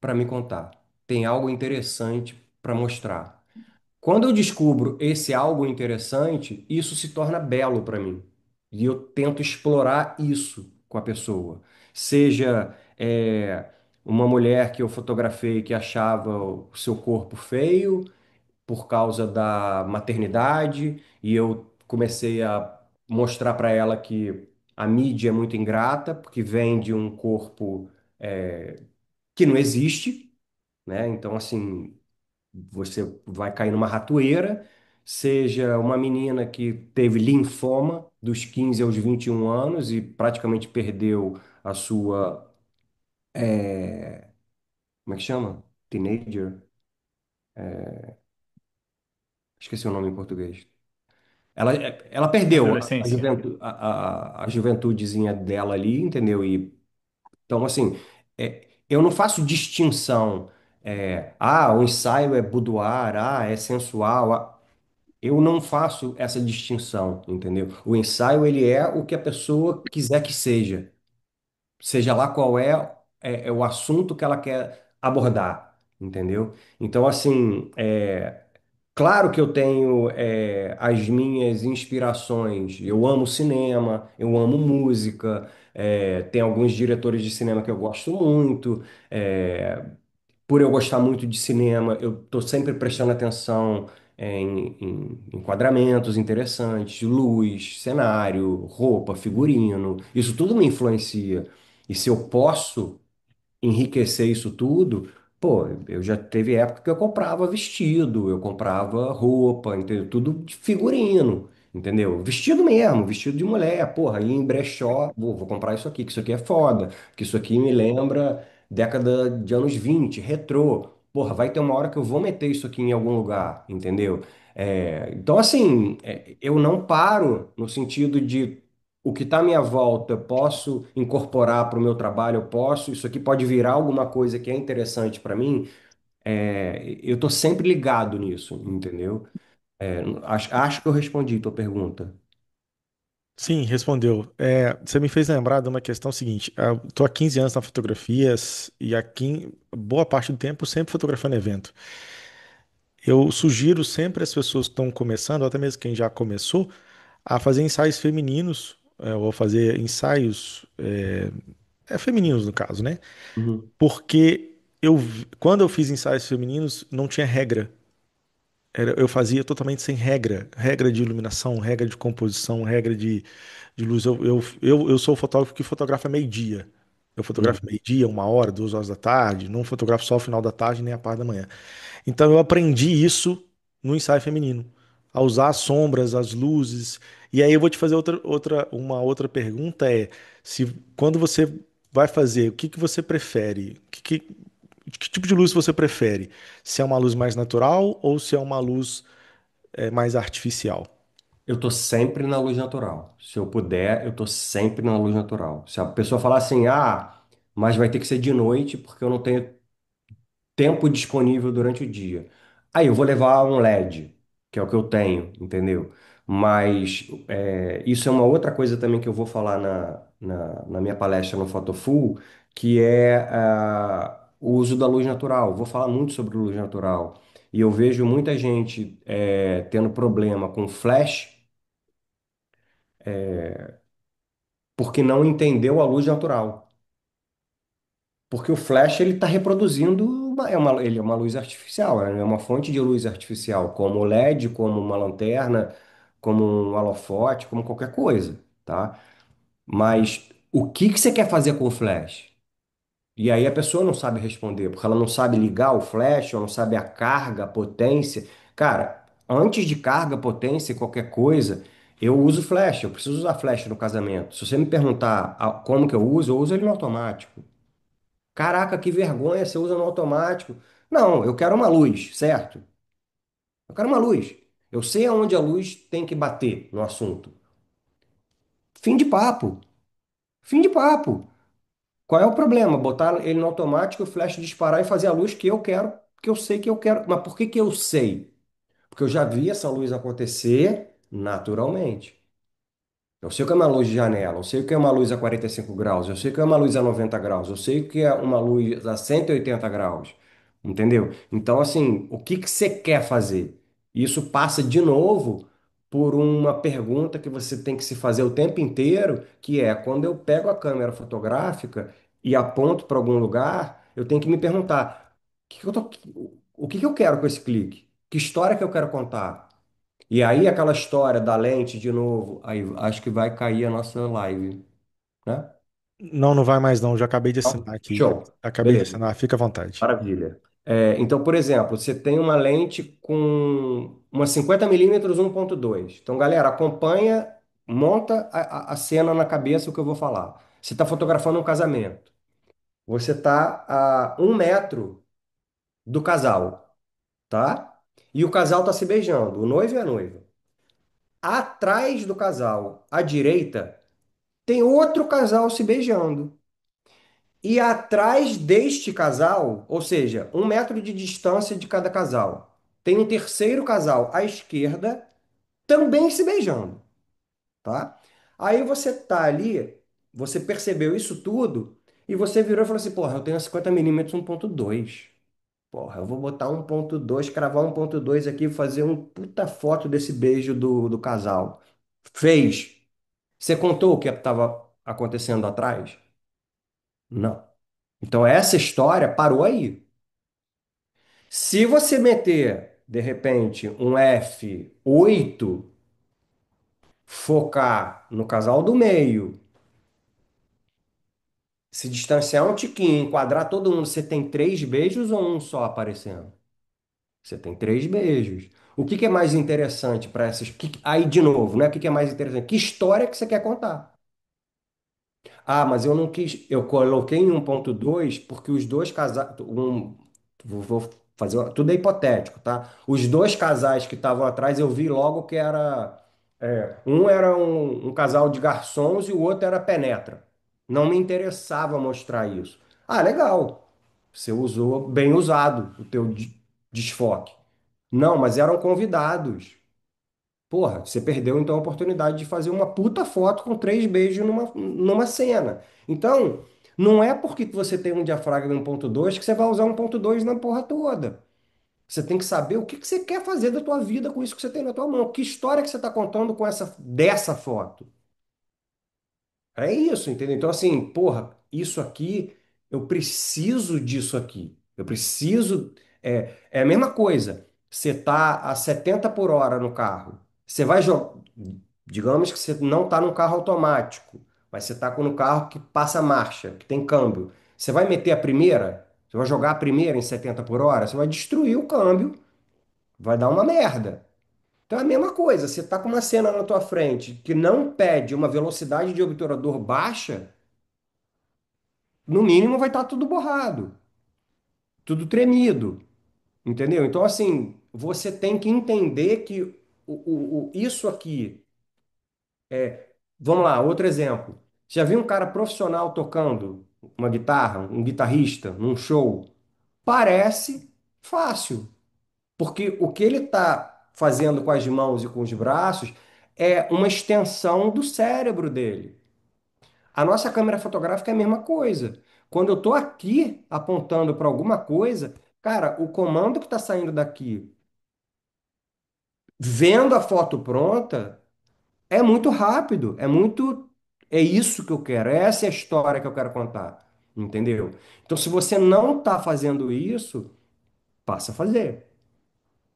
para me contar, tem algo interessante para mostrar. Quando eu descubro esse algo interessante, isso se torna belo para mim. E eu tento explorar isso com a pessoa. Seja uma mulher que eu fotografei que achava o seu corpo feio por causa da maternidade, e eu comecei a mostrar para ela que a mídia é muito ingrata, porque vende um corpo que não existe, né? Então, assim, você vai cair numa ratoeira, seja uma menina que teve linfoma dos 15 aos 21 anos e praticamente perdeu a sua, como é que chama? Teenager? Esqueci o nome em português. Ela perdeu a Adolescência. a juventudezinha dela ali, entendeu? E, então, assim, eu não faço distinção. O ensaio é boudoir, é sensual. Eu não faço essa distinção, entendeu? O ensaio, ele é o que a pessoa quiser que seja. Seja lá qual é o assunto que ela quer abordar, entendeu? Então, assim, claro que eu tenho as minhas inspirações. Eu amo cinema, eu amo música, tem alguns diretores de cinema que eu gosto muito. Por eu gostar muito de cinema, eu estou sempre prestando atenção em enquadramentos interessantes, luz, cenário, roupa, figurino. Isso tudo me influencia. E se eu posso enriquecer isso tudo, pô, eu já teve época que eu comprava vestido, eu comprava roupa, entendeu? Tudo de figurino, entendeu? Vestido mesmo, vestido de mulher, porra, ia em brechó, vou comprar isso aqui, que isso aqui é foda, que isso aqui me lembra década de anos 20 retrô. Porra, vai ter uma hora que eu vou meter isso aqui em algum lugar, entendeu? Então, assim, eu não paro no sentido de o que está à minha volta, eu posso incorporar para o meu trabalho, eu posso, isso aqui pode virar alguma coisa que é interessante para mim, eu estou sempre ligado nisso, entendeu? Acho que eu respondi tua pergunta. Sim, respondeu. Você me fez lembrar de uma questão seguinte. Eu tô há 15 anos na fotografias e aqui, boa parte do tempo, sempre fotografando evento. Eu sugiro sempre às pessoas que estão começando, ou até mesmo quem já começou, a fazer ensaios femininos, ou fazer ensaios femininos, no caso, né? Uhum, Porque quando eu fiz ensaios femininos, não tinha regra. Eu fazia totalmente sem regra. Regra de iluminação, regra de composição, regra de luz. Eu sou o fotógrafo que fotografa meio-dia. Eu fotografo uhum. meio-dia, 1 hora, 2 horas da tarde. Não fotografo só o final da tarde nem a parte da manhã. Então eu aprendi isso no ensaio feminino, a usar as sombras, as luzes. E aí eu vou te fazer uma outra pergunta se quando você vai fazer, o que que você prefere? Que tipo de luz você prefere? Se é uma luz mais natural ou se é uma luz mais artificial? Eu tô sempre na luz natural. Se eu puder, eu tô sempre na luz natural. Se a pessoa falar assim, mas vai ter que ser de noite porque eu não tenho tempo disponível durante o dia. Aí eu vou levar um LED, que é o que eu tenho, entendeu? Mas isso é uma outra coisa também que eu vou falar na minha palestra no Fotofull, que é o uso da luz natural. Vou falar muito sobre luz natural. E eu vejo muita gente tendo problema com flash porque não entendeu a luz natural. Porque o flash ele está reproduzindo ele é uma luz artificial, né? É uma fonte de luz artificial, como o LED, como uma lanterna, como um holofote, como qualquer coisa, tá? Mas o que que você quer fazer com o flash? E aí a pessoa não sabe responder, porque ela não sabe ligar o flash, ou não sabe a carga, a potência. Cara, antes de carga, potência, qualquer coisa, eu uso flash, eu preciso usar flash no casamento. Se você me perguntar como que eu uso ele no automático. Caraca, que vergonha, você usa no automático. Não, eu quero uma luz, certo? Eu quero uma luz. Eu sei aonde a luz tem que bater no assunto. Fim de papo. Fim de papo. Qual é o problema? Botar ele no automático, o flash disparar e fazer a luz que eu quero, que eu sei que eu quero. Mas por que que eu sei? Porque eu já vi essa luz acontecer naturalmente. Eu sei o que é uma luz de janela, eu sei o que é uma luz a 45 graus, eu sei o que é uma luz a 90 graus, eu sei o que é uma luz a 180 graus, entendeu? Então, assim, o que que você quer fazer? Isso passa de novo por uma pergunta que você tem que se fazer o tempo inteiro, que é quando eu pego a câmera fotográfica e aponto para algum lugar, eu tenho que me perguntar, o que que eu quero com esse clique? Que história que eu quero contar? E aí, aquela história da lente de novo, aí acho que vai cair a nossa live. né? Não, não vai mais não. Já acabei de Não? assinar aqui. Show. Acabei de Beleza. assinar. Fica à vontade. Maravilha. Então, por exemplo, você tem uma lente com uma 50 mm 1.2. Então, galera, acompanha, monta a cena na cabeça o que eu vou falar. Você está fotografando um casamento. Você está a 1 metro do casal, tá? E o casal está se beijando, o noivo e a noiva. Atrás do casal, à direita, tem outro casal se beijando. E atrás deste casal, ou seja, 1 metro de distância de cada casal, tem um terceiro casal à esquerda também se beijando, tá? Aí você tá ali, você percebeu isso tudo e você virou e falou assim: porra, eu tenho 50 mm 1.2. Porra, eu vou botar 1.2, cravar 1.2 aqui, fazer um puta foto desse beijo do casal. Fez. Você contou o que estava acontecendo atrás? Não. Então essa história parou aí. Se você meter, de repente, um F8, focar no casal do meio, se distanciar um tiquinho, enquadrar todo mundo, você tem três beijos ou um só aparecendo? Você tem três beijos. O que que é mais interessante para essas? Aí, de novo, né? O que que é mais interessante? Que história que você quer contar? Ah, mas eu não quis. Eu coloquei em 1.2 porque os dois casais. Vou fazer. Tudo é hipotético, tá? Os dois casais que estavam atrás, eu vi logo que era. Um era um casal de garçons e o outro era penetra. Não me interessava mostrar isso. Ah, legal. Você usou bem usado o teu desfoque. Não, mas eram convidados. Porra, você perdeu então a oportunidade de fazer uma puta foto com três beijos numa cena. Então, não é porque você tem um diafragma 1.2 que você vai usar 1.2 na porra toda. Você tem que saber o que que você quer fazer da tua vida com isso que você tem na tua mão. Que história que você está contando com dessa foto? É isso, entendeu? Então, assim, porra, isso aqui, eu preciso disso aqui. Eu preciso. É a mesma coisa. Você tá a 70 por hora no carro. Você vai jogar. Digamos que você não está num carro automático, mas você está com um carro que passa marcha, que tem câmbio. Você vai meter a primeira? Você vai jogar a primeira em 70 por hora? Você vai destruir o câmbio, vai dar uma merda. Então é a mesma coisa, você está com uma cena na tua frente que não pede uma velocidade de obturador baixa, no mínimo vai estar tudo borrado, tudo tremido, entendeu? Então, assim, você tem que entender que isso aqui, vamos lá, outro exemplo. Já viu um cara profissional tocando uma guitarra, um guitarrista, num show? Parece fácil, porque o que ele está fazendo com as mãos e com os braços é uma extensão do cérebro dele. A nossa câmera fotográfica é a mesma coisa. Quando eu estou aqui apontando para alguma coisa, cara, o comando que está saindo daqui, vendo a foto pronta, é muito rápido, é muito. É isso que eu quero, essa é a história que eu quero contar, entendeu? Então, se você não está fazendo isso, passa a fazer,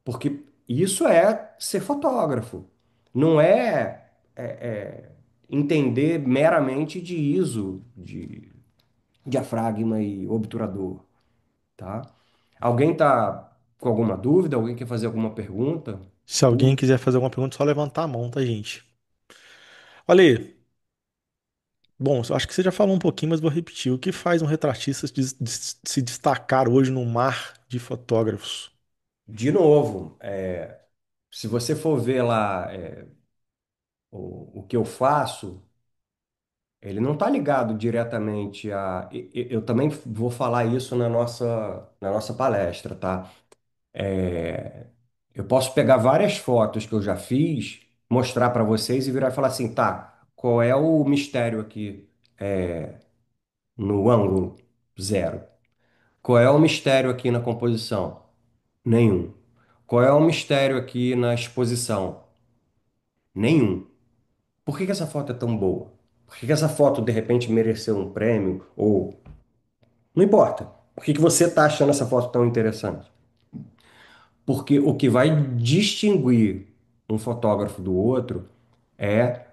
porque isso é ser fotógrafo, não entender meramente de ISO, de diafragma e obturador, tá? Alguém tá com alguma dúvida? Alguém quer fazer alguma pergunta? Se alguém quiser fazer alguma pergunta, é só levantar a mão, tá, gente? Olha, bom, eu acho que você já falou um pouquinho, mas vou repetir. O que faz um retratista se destacar hoje no mar de fotógrafos? De novo, se você for ver lá o que eu faço, ele não está ligado diretamente a. Eu também vou falar isso na nossa palestra, tá? É, eu posso pegar várias fotos que eu já fiz, mostrar para vocês e virar e falar assim, tá, qual é o mistério aqui no ângulo zero? Qual é o mistério aqui na composição? Nenhum. Qual é o mistério aqui na exposição? Nenhum. Por que que essa foto é tão boa? Por que que essa foto de repente mereceu um prêmio? Ou não importa. Por que que você está achando essa foto tão interessante? Porque o que vai distinguir um fotógrafo do outro é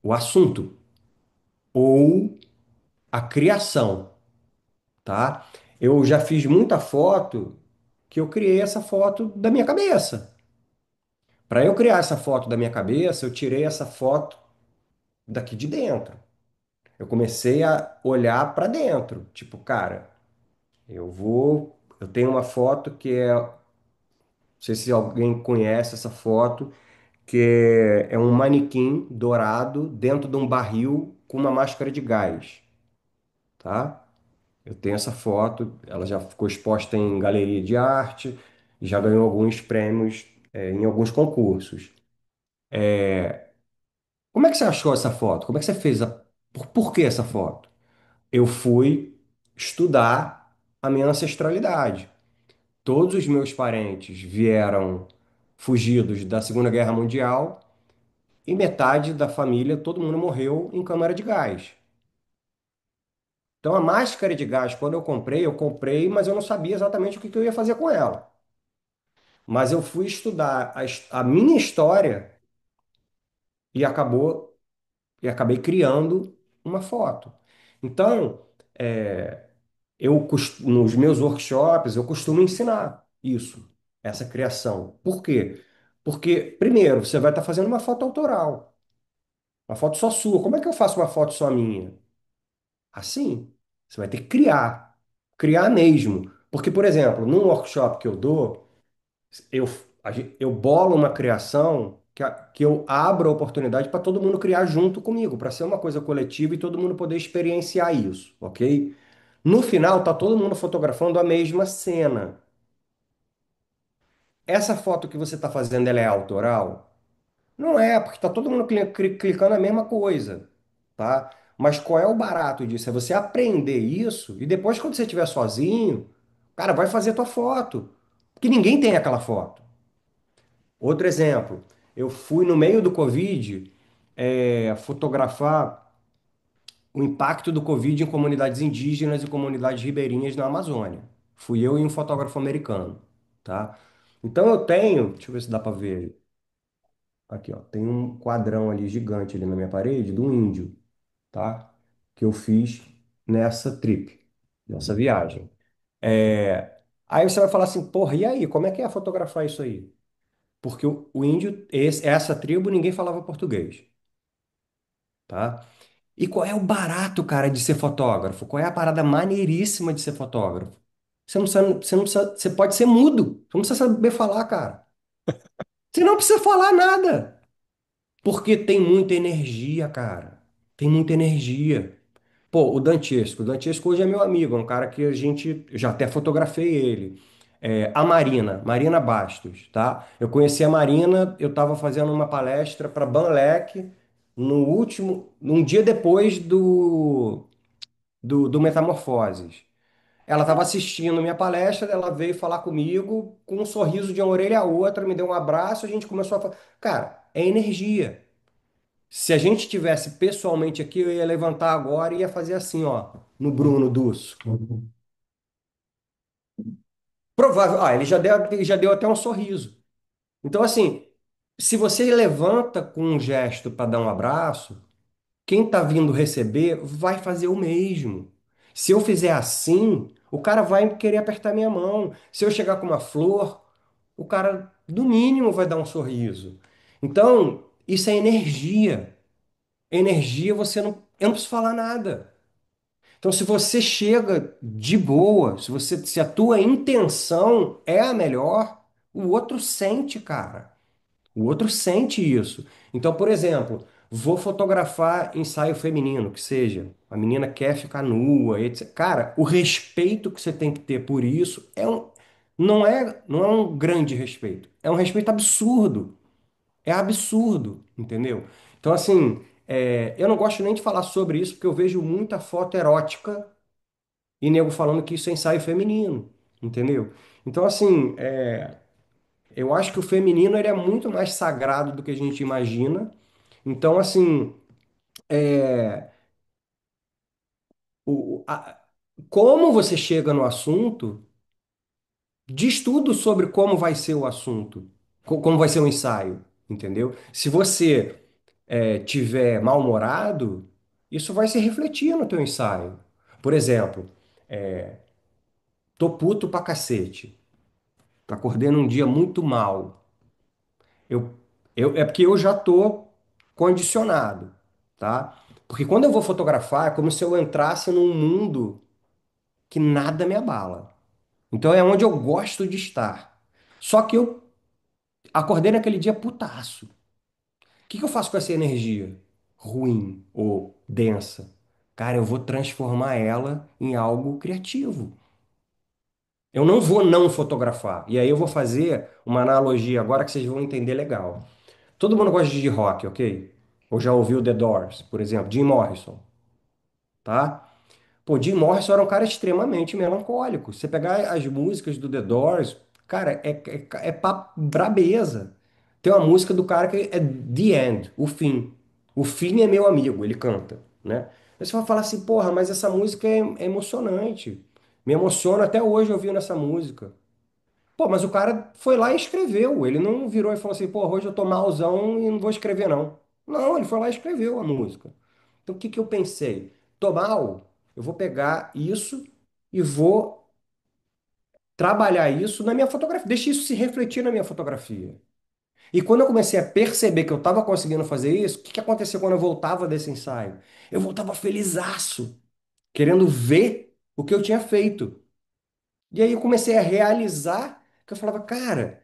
o assunto. ou a criação, tá? Eu já fiz muita foto que eu criei essa foto da minha cabeça. Para eu criar essa foto da minha cabeça, eu tirei essa foto daqui de dentro. Eu comecei a olhar para dentro, tipo, cara, eu tenho uma foto que é, não sei se alguém conhece essa foto, que é um manequim dourado dentro de um barril com uma máscara de gás, tá? Eu tenho essa foto, ela já ficou exposta em galeria de arte, e já ganhou alguns prêmios, em alguns concursos. Como é que você achou essa foto? Como é que você fez por que essa foto? Eu fui estudar a minha ancestralidade. Todos os meus parentes vieram fugidos da Segunda Guerra Mundial e metade da família, todo mundo morreu em câmara de gás. Então a máscara de gás, quando eu comprei, mas eu não sabia exatamente o que que eu ia fazer com ela. Mas eu fui estudar a minha história e acabei criando uma foto. Então, nos meus workshops, eu costumo ensinar isso, essa criação. Por quê? Porque, primeiro, você vai estar fazendo uma foto autoral, uma foto só sua. Como é que eu faço uma foto só minha? Assim, você vai ter que criar mesmo. Porque, por exemplo, num workshop que eu dou, eu, eu bolo uma criação que eu abro a oportunidade para todo mundo criar junto comigo, para ser uma coisa coletiva e todo mundo poder experienciar isso, ok? No final, tá todo mundo fotografando a mesma cena. Essa foto que você está fazendo, ela é autoral? Não é, porque está todo mundo clicando a mesma coisa, tá? Mas qual é o barato disso? É você aprender isso e depois, quando você estiver sozinho, cara, vai fazer tua foto. Porque ninguém tem aquela foto. Outro exemplo, eu fui no meio do Covid, fotografar o impacto do Covid em comunidades indígenas e comunidades ribeirinhas na Amazônia. Fui eu e um fotógrafo americano, tá? Então eu tenho, deixa eu ver se dá para ver. Aqui, ó, tem um quadrão ali gigante ali na minha parede do índio, tá? Que eu fiz nessa trip, nessa viagem. Aí você vai falar assim, porra, e aí, como é que é fotografar isso aí? Porque o índio, essa tribo, ninguém falava português, tá? E qual é o barato, cara, de ser fotógrafo? Qual é a parada maneiríssima de ser fotógrafo? Você não precisa, você pode ser mudo, você não precisa saber falar, cara. Você não precisa falar nada, porque tem muita energia, cara. Tem muita energia. Pô, o Dantesco hoje é meu amigo, é um cara que a gente, eu já até fotografei ele. A Marina Bastos, tá? Eu conheci a Marina, eu estava fazendo uma palestra para Banlec num dia depois do Metamorfoses. Ela estava assistindo minha palestra, ela veio falar comigo com um sorriso de uma orelha a outra, me deu um abraço, a gente começou a falar. Cara, é energia. Se a gente tivesse pessoalmente aqui, eu ia levantar agora e ia fazer assim, ó, no Bruno Dusso. Provável. Ah, ele já deu até um sorriso. Então, assim, se você levanta com um gesto para dar um abraço, quem está vindo receber vai fazer o mesmo. Se eu fizer assim, o cara vai querer apertar minha mão. Se eu chegar com uma flor, o cara, no mínimo, vai dar um sorriso. Então, isso é energia. Energia, eu não preciso falar nada. Então, se você chega de boa, se a tua intenção é a melhor, o outro sente, cara. O outro sente isso. Então, por exemplo, vou fotografar ensaio feminino, que seja. A menina quer ficar nua, etc. Cara, o respeito que você tem que ter por isso não é um grande respeito. É um respeito absurdo. É absurdo, entendeu? Então, assim, eu não gosto nem de falar sobre isso, porque eu vejo muita foto erótica e nego falando que isso é ensaio feminino, entendeu? Então, assim, eu acho que o feminino ele é muito mais sagrado do que a gente imagina. Então, assim, como você chega no assunto, diz tudo sobre como vai ser o assunto, como vai ser o ensaio, entendeu? Se você tiver mal-humorado, isso vai se refletir no teu ensaio. Por exemplo, tô puto pra cacete. Acordei num dia muito mal. Eu, é porque eu já tô condicionado, tá? Porque quando eu vou fotografar, é como se eu entrasse num mundo que nada me abala. Então é onde eu gosto de estar. Só que eu acordei naquele dia putaço. O que que eu faço com essa energia ruim ou densa? Cara, eu vou transformar ela em algo criativo. Eu não vou não fotografar. E aí eu vou fazer uma analogia agora que vocês vão entender legal. Todo mundo gosta de rock, ok? Ou já ouviu The Doors, por exemplo, Jim Morrison, tá? Pô, Jim Morrison era um cara extremamente melancólico. Você pegar as músicas do The Doors, cara, brabeza. Tem uma música do cara que é The End, o fim. O fim é meu amigo, ele canta, né? Aí você vai falar assim, porra, mas essa música é emocionante. Me emociona até hoje ouvindo essa música. Pô, mas o cara foi lá e escreveu. Ele não virou e falou assim, pô, hoje eu tô malzão e não vou escrever, não. Não, ele foi lá e escreveu a música. Então, o que que eu pensei? Tô mal, eu vou pegar isso e vou trabalhar isso na minha fotografia. Deixa isso se refletir na minha fotografia. E quando eu comecei a perceber que eu estava conseguindo fazer isso, o que que aconteceu quando eu voltava desse ensaio? Eu voltava felizaço, querendo ver o que eu tinha feito. E aí eu comecei a realizar que eu falava, cara,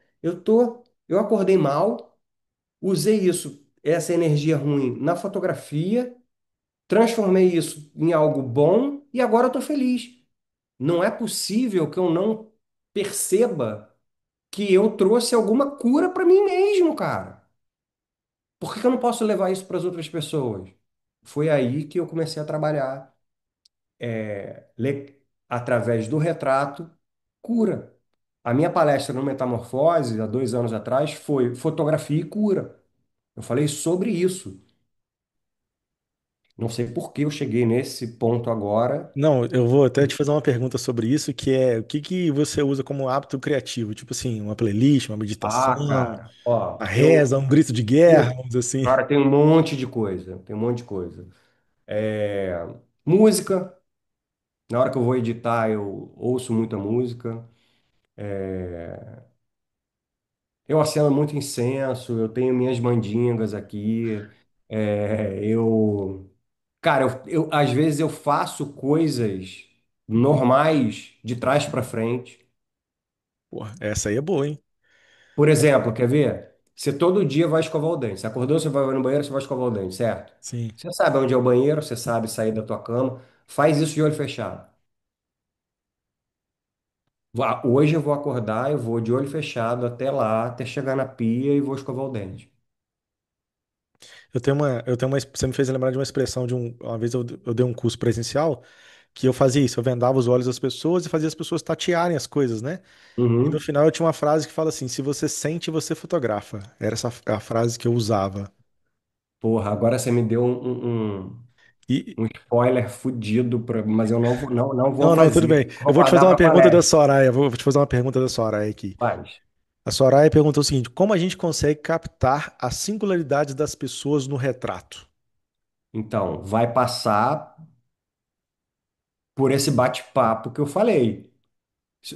eu acordei mal, usei isso, essa energia ruim na fotografia, transformei isso em algo bom e agora eu tô feliz. Não é possível que eu não perceba que eu trouxe alguma cura para mim mesmo, cara. Por que que eu não posso levar isso para as outras pessoas? Foi aí que eu comecei a trabalhar, através do retrato, cura. A minha palestra no Metamorfose, há 2 anos atrás, foi fotografia e cura. Eu falei sobre isso. Não sei por que eu cheguei nesse ponto agora. Não, eu vou até te fazer uma pergunta sobre isso, que é o que que você usa como hábito criativo? Tipo assim, uma playlist, uma meditação, Ah, cara, ó, uma reza, um grito de guerra, vamos dizer assim. cara, tem um monte de coisa, tem um monte de coisa. É, música, na hora que eu vou editar, eu ouço muita música. Eu acendo muito incenso, eu tenho minhas mandingas aqui. Cara, às vezes eu faço coisas normais de trás para frente. Pô, essa aí é boa, hein? Por exemplo, quer ver? Você todo dia vai escovar o dente. Você acordou, você vai no banheiro, você vai escovar o dente, certo? Sim. Você sabe onde é o banheiro, você sabe sair da tua cama. Faz isso de olho fechado. Hoje eu vou acordar, eu vou de olho fechado até lá, até chegar na pia e vou escovar o dente. Você me fez lembrar de uma expressão uma vez eu dei um curso presencial que eu fazia isso, eu vendava os olhos das pessoas e fazia as pessoas tatearem as coisas, né? E no Uhum. final eu tinha uma frase que fala assim: se você sente, você fotografa. Era essa a frase que eu usava. Porra, agora você me deu E um spoiler fudido, mas eu não vou não, tudo fazer. bem. Eu Vou vou te fazer guardar uma para pergunta da palestra. Soraya. Vou te fazer uma pergunta da Soraya aqui. Faz. A Soraya perguntou o seguinte: como a gente consegue captar as singularidades das pessoas no retrato? Então, vai passar por esse bate-papo que eu falei.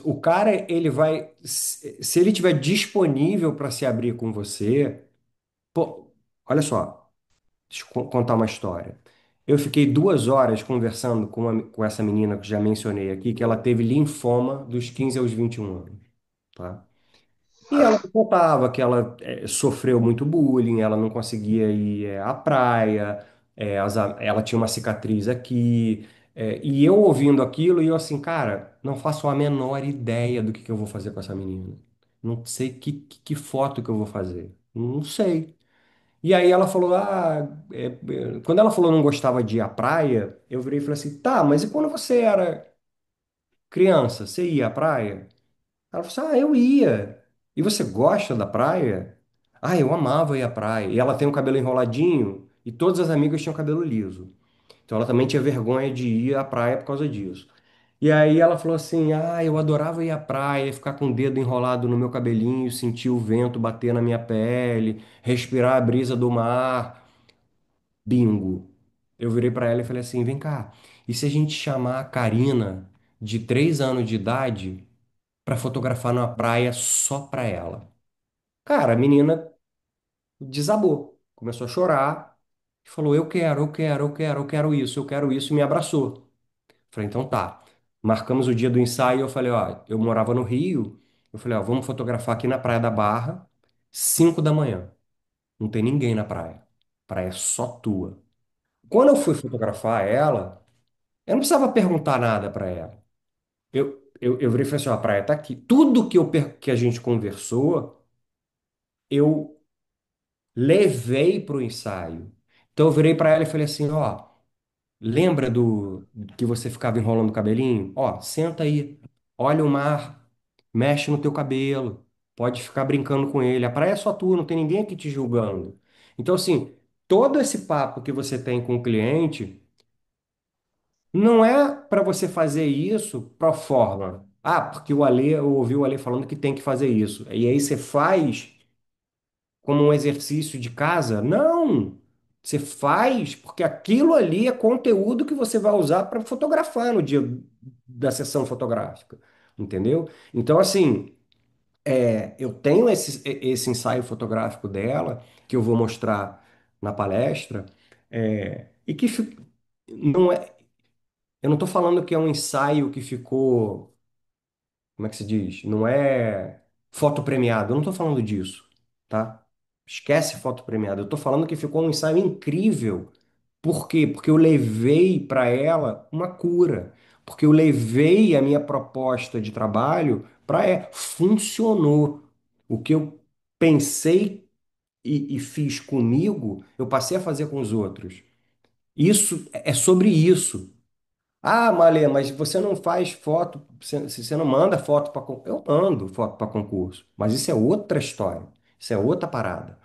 O cara, ele vai, se ele tiver disponível para se abrir com você, pô, olha só, deixa eu contar uma história. Eu fiquei 2 horas conversando com essa menina que já mencionei aqui, que ela teve linfoma dos 15 aos 21 anos, tá? E ela me contava que ela sofreu muito bullying, ela não conseguia ir à praia, ela tinha uma cicatriz aqui. E eu ouvindo aquilo, e eu assim, cara, não faço a menor ideia do que eu vou fazer com essa menina. Não sei que foto que eu vou fazer. Não sei. E aí ela falou, quando ela falou não gostava de ir à praia, eu virei e falei assim, tá, mas e quando você era criança, você ia à praia? Ela falou assim: Ah, eu ia. E você gosta da praia? Ah, eu amava ir à praia. E ela tem o cabelo enroladinho e todas as amigas tinham cabelo liso. Então ela também tinha vergonha de ir à praia por causa disso. E aí ela falou assim: Ah, eu adorava ir à praia, ficar com o dedo enrolado no meu cabelinho, sentir o vento bater na minha pele, respirar a brisa do mar. Bingo. eu virei para ela e falei assim: vem cá, e se a gente chamar a Karina, de 3 anos de idade, para fotografar numa praia só para ela? Cara, a menina desabou, começou a chorar, e falou: eu quero, eu quero, eu quero, eu quero isso, e me abraçou. Falei: então tá. Marcamos o dia do ensaio, eu falei: ó, eu morava no Rio, eu falei: ó, vamos fotografar aqui na Praia da Barra, 5 da manhã. Não tem ninguém na praia. Praia é só tua. Quando eu fui fotografar ela, eu não precisava perguntar nada para ela. Eu virei e falei assim: ó, a praia tá aqui. Tudo que a gente conversou, eu levei para o ensaio. Então eu virei para ela e falei assim: ó, lembra do que você ficava enrolando o cabelinho? Ó, senta aí, olha o mar, mexe no teu cabelo, pode ficar brincando com ele. A praia é só tua, não tem ninguém aqui te julgando. Então, assim, todo esse papo que você tem com o cliente não é para você fazer isso pro forma. Ah, porque o Ale, eu ouvi o Ale falando que tem que fazer isso. E aí você faz como um exercício de casa? Não! Você faz porque aquilo ali é conteúdo que você vai usar para fotografar no dia da sessão fotográfica, entendeu? Então, assim, eu tenho esse ensaio fotográfico dela, que eu vou mostrar na palestra, e que não é, eu não estou falando que é um ensaio que ficou, como é que se diz? Não é foto premiada. Eu não estou falando disso, tá? Esquece foto premiada. Eu estou falando que ficou um ensaio incrível. Por quê? Porque eu levei para ela uma cura. Porque eu levei a minha proposta de trabalho para ela. Funcionou. O que eu pensei e fiz comigo, eu passei a fazer com os outros. Isso é sobre isso. Ah, Malê, mas você não faz foto, se você não manda foto para concurso. Eu mando foto para concurso, mas isso é outra história, isso é outra parada.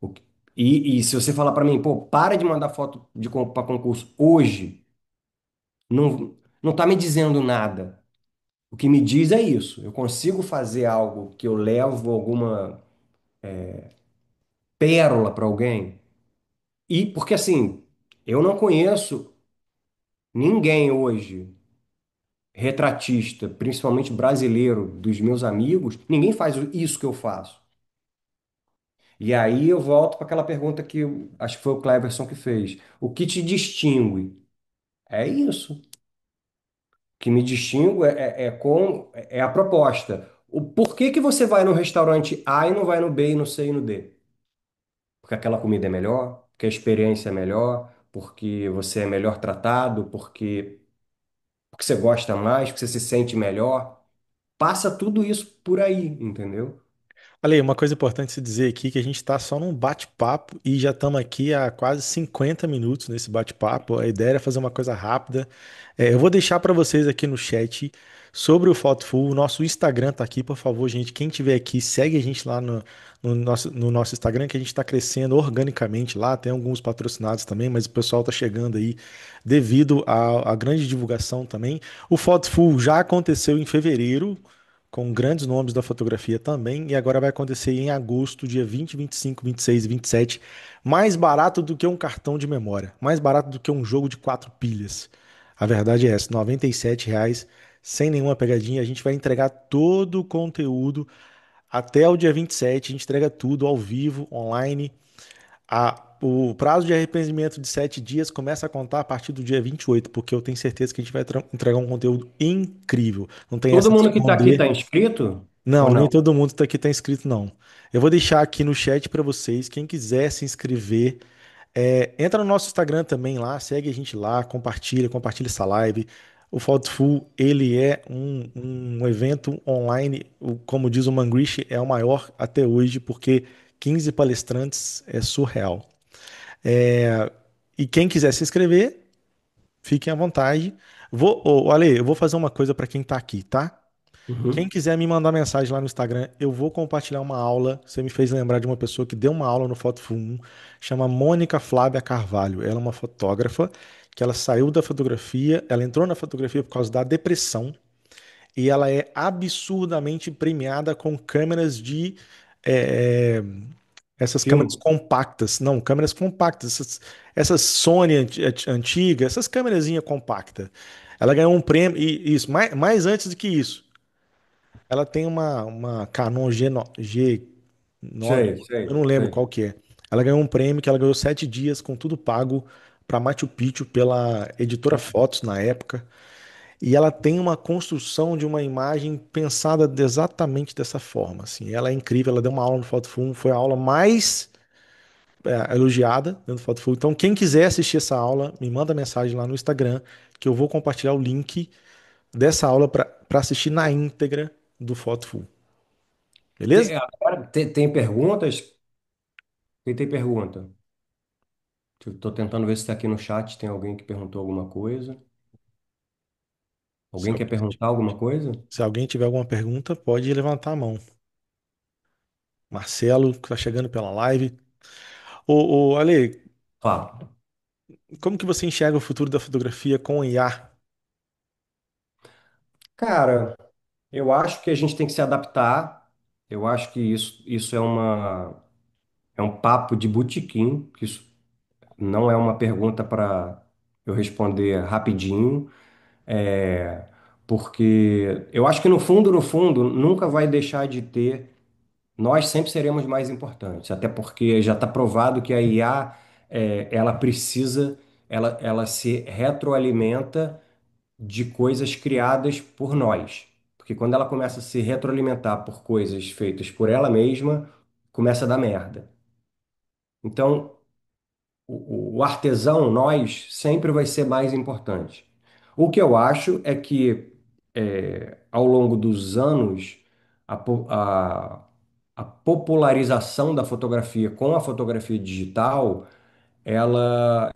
O que- e se você falar para mim, pô, para de mandar foto para concurso hoje, não tá me dizendo nada. O que me diz é isso. Eu consigo fazer algo que eu levo alguma pérola para alguém. E porque assim, eu não conheço ninguém hoje retratista, principalmente brasileiro, dos meus amigos, ninguém faz isso que eu faço. E aí eu volto para aquela pergunta que acho que foi o Cleverson que fez. O que te distingue? É isso. O que me distingue é a proposta. O porquê que você vai no restaurante A e não vai no B e no C e no D? Porque aquela comida é melhor, porque a experiência é melhor, porque você é melhor tratado, porque você gosta mais, porque você se sente melhor. Passa tudo isso por aí, entendeu? Ale, uma coisa importante se dizer aqui que a gente está só num bate-papo e já estamos aqui há quase 50 minutos nesse bate-papo. A ideia era fazer uma coisa rápida. Eu vou deixar para vocês aqui no chat sobre o Thoughtful. O nosso Instagram tá aqui, por favor, gente. Quem tiver aqui, segue a gente lá no nosso Instagram, que a gente está crescendo organicamente lá. Tem alguns patrocinados também, mas o pessoal tá chegando aí devido à grande divulgação também. O Thoughtful já aconteceu em fevereiro com grandes nomes da fotografia também, e agora vai acontecer em agosto, dia 20, 25, 26 e 27, mais barato do que um cartão de memória, mais barato do que um jogo de 4 pilhas. A verdade é essa, R$ 97, sem nenhuma pegadinha, a gente vai entregar todo o conteúdo até o dia 27, a gente entrega tudo ao vivo, online. O prazo de arrependimento de 7 dias começa a contar a partir do dia 28, porque eu tenho certeza que a gente vai entregar um conteúdo incrível. Não tem Todo essa de mundo que está aqui esconder. está inscrito? Ou Não, nem não? todo mundo tá aqui tá inscrito, não. Eu vou deixar aqui no chat para vocês, quem quiser se inscrever, entra no nosso Instagram também lá, segue a gente lá, compartilha essa live. O Thoughtful, ele é um evento online, como diz o Mangrish, é o maior até hoje, porque 15 palestrantes é surreal. É, e quem quiser se inscrever, fiquem à vontade. Ale, eu vou fazer uma coisa para quem tá aqui, tá? Quem Uhum. quiser me mandar mensagem lá no Instagram, eu vou compartilhar uma aula. Você me fez lembrar de uma pessoa que deu uma aula no Fotoful 1, chama Mônica Flávia Carvalho. Ela é uma fotógrafa que ela saiu da fotografia, ela entrou na fotografia por causa da depressão e ela é absurdamente premiada com câmeras de eh, Essas câmeras Filme? compactas. Não, câmeras compactas. Essas Sony antigas, essas câmerazinhas compactas. Ela ganhou um prêmio, e isso, mais antes do que isso. Ela tem uma Canon G9, Sei, eu sei, não lembro sei. qual que é. Ela ganhou um prêmio que ela ganhou 7 dias com tudo pago para Machu Picchu pela editora Fotos na época. E ela tem uma construção de uma imagem pensada exatamente dessa forma, assim. Ela é incrível, ela deu uma aula no Photoful, foi a aula mais elogiada dentro do Photoful. Então, quem quiser assistir essa aula, me manda mensagem lá no Instagram, que eu vou compartilhar o link dessa aula para assistir na íntegra do Photoful. Beleza? Agora, tem perguntas? Tem pergunta. Estou tentando ver se está aqui no chat. Tem alguém que perguntou alguma coisa? Se Alguém quer alguém, perguntar alguma coisa? se alguém tiver alguma pergunta, pode levantar a mão. Marcelo, que está chegando pela live. Ô, Ale, Fala. como que você enxerga o futuro da fotografia com IA? Cara, eu acho que a gente tem que se adaptar. Eu acho que isso é um papo de botequim, que isso não é uma pergunta para eu responder rapidinho. É, porque eu acho que no fundo, nunca vai deixar de ter. Nós sempre seremos mais importantes, até porque já está provado que a IA, ela precisa, ela se retroalimenta de coisas criadas por nós. Porque quando ela começa a se retroalimentar por coisas feitas por ela mesma, começa a dar merda. Então, o artesão, nós, sempre vai ser mais importante. O que eu acho é que, ao longo dos anos, a, po- a, a popularização da fotografia com a fotografia digital,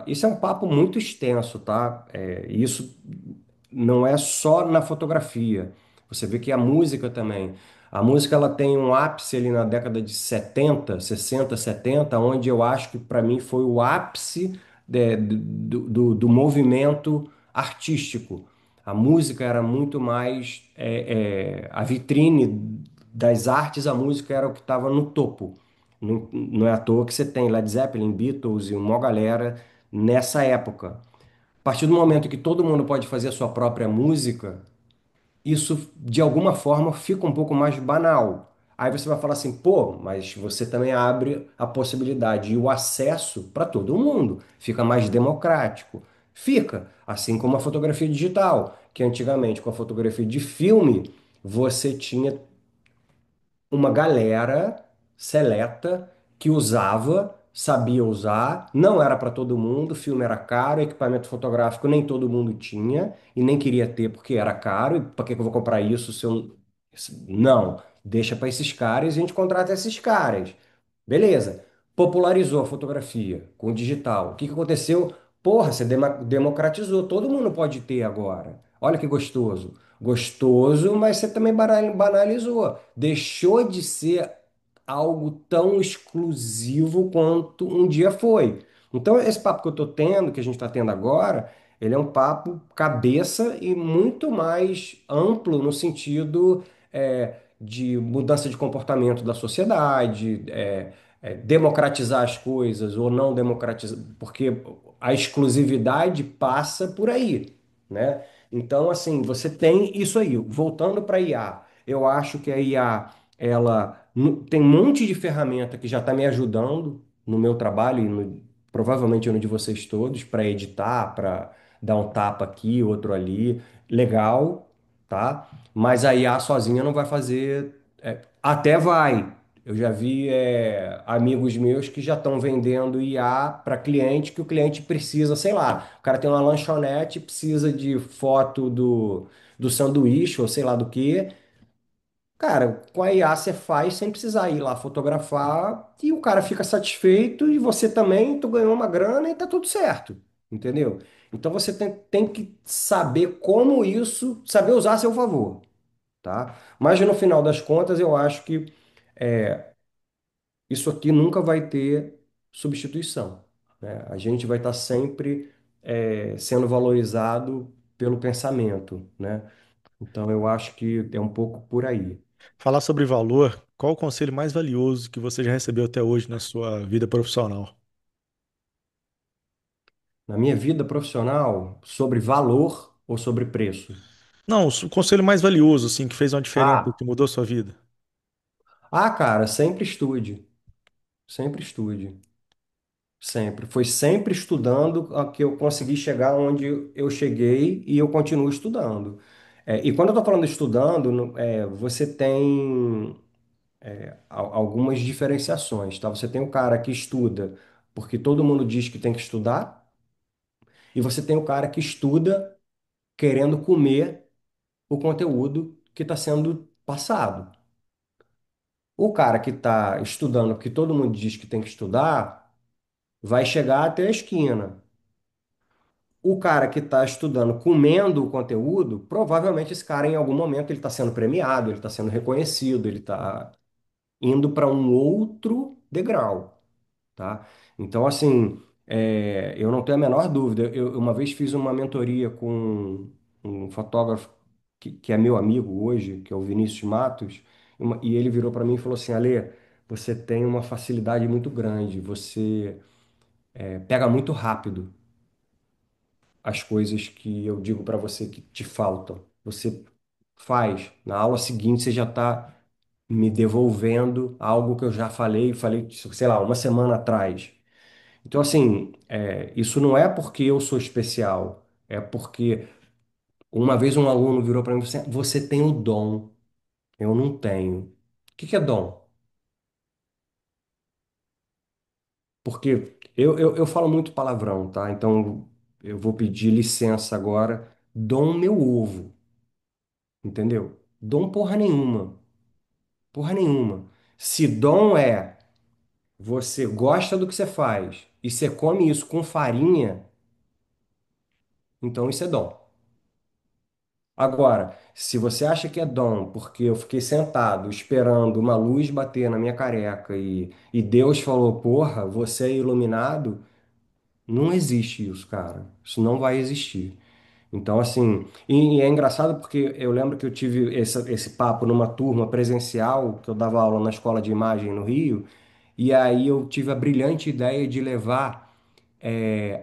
isso é um papo muito extenso, tá? Isso não é só na fotografia. Você vê que a música também. A música ela tem um ápice ali na década de 70, 60, 70, onde eu acho que para mim foi o ápice do movimento artístico. A música era muito mais a vitrine das artes, a música era o que estava no topo. Não é à toa que você tem Led Zeppelin, Beatles e uma galera nessa época. A partir do momento que todo mundo pode fazer a sua própria música, isso de alguma forma fica um pouco mais banal. Aí você vai falar assim, pô, mas você também abre a possibilidade e o acesso para todo mundo, fica mais democrático. Fica, assim como a fotografia digital, que antigamente com a fotografia de filme, você tinha uma galera seleta que usava, sabia usar, não era para todo mundo, o filme era caro, equipamento fotográfico nem todo mundo tinha e nem queria ter porque era caro, e para que que eu vou comprar isso se eu não, deixa para esses caras e a gente contrata esses caras. Beleza. Popularizou a fotografia com o digital. O que que aconteceu? Porra, você democratizou, todo mundo pode ter agora. Olha que gostoso. Gostoso, mas você também banalizou. Deixou de ser algo tão exclusivo quanto um dia foi. Então, esse papo que eu estou tendo, que a gente está tendo agora, ele é um papo cabeça e muito mais amplo no sentido de mudança de comportamento da sociedade, democratizar as coisas ou não democratizar, porque a exclusividade passa por aí, né? Então, assim, você tem isso aí. Voltando para a IA, eu acho que a IA tem um monte de ferramenta que já está me ajudando no meu trabalho e provavelmente no de vocês todos para editar, para dar um tapa aqui, outro ali, legal, tá? Mas a IA sozinha não vai fazer, até vai. Eu já vi amigos meus que já estão vendendo IA para cliente que o cliente precisa, sei lá, o cara tem uma lanchonete, precisa de foto do sanduíche ou sei lá do que. Cara, com a IA você faz sem precisar ir lá fotografar e o cara fica satisfeito e você também, tu ganhou uma grana e tá tudo certo, entendeu? Então você tem que saber como isso, saber usar a seu favor, tá? Mas no final das contas eu acho que isso aqui nunca vai ter substituição, né? A gente vai estar sempre sendo valorizado pelo pensamento, né? Então eu acho que é um pouco por aí. Falar sobre valor. Qual o conselho mais valioso que você já recebeu até hoje na sua vida profissional? Na minha vida profissional, sobre valor ou sobre preço? Não, o conselho mais valioso, assim, que fez uma diferença, Ah, que mudou a sua vida. cara, sempre estude. Sempre estude. Sempre. Foi sempre estudando a que eu consegui chegar onde eu cheguei e eu continuo estudando. E quando eu estou falando estudando, você tem algumas diferenciações, tá? Você tem o cara que estuda porque todo mundo diz que tem que estudar, e você tem o cara que estuda querendo comer o conteúdo que está sendo passado. O cara que está estudando porque todo mundo diz que tem que estudar, vai chegar até a esquina. O cara que está estudando, comendo o conteúdo, provavelmente esse cara, em algum momento, ele está sendo premiado, ele está sendo reconhecido, ele está indo para um outro degrau, tá? Então, assim, eu não tenho a menor dúvida. Eu uma vez fiz uma mentoria com um fotógrafo que é meu amigo hoje, que é o Vinícius Matos, e ele virou para mim e falou assim: Ale, você tem uma facilidade muito grande, você pega muito rápido as coisas que eu digo para você que te faltam. Você faz. Na aula seguinte, você já está me devolvendo algo que eu já falei, sei lá, uma semana atrás. Então, assim, isso não é porque eu sou especial, é porque uma vez um aluno virou para mim e falou assim: você tem o dom, eu não tenho. O que que é dom? Porque eu falo muito palavrão, tá? Então eu vou pedir licença agora. Dom meu ovo. Entendeu? Dom porra nenhuma. Porra nenhuma. Se dom é você gosta do que você faz e você come isso com farinha, então isso é dom. Agora, se você acha que é dom porque eu fiquei sentado esperando uma luz bater na minha careca e Deus falou, porra, você é iluminado, não existe isso, cara. Isso não vai existir. Então, assim, e é engraçado porque eu lembro que eu tive esse papo numa turma presencial, que eu dava aula na escola de imagem no Rio, e aí eu tive a brilhante ideia de levar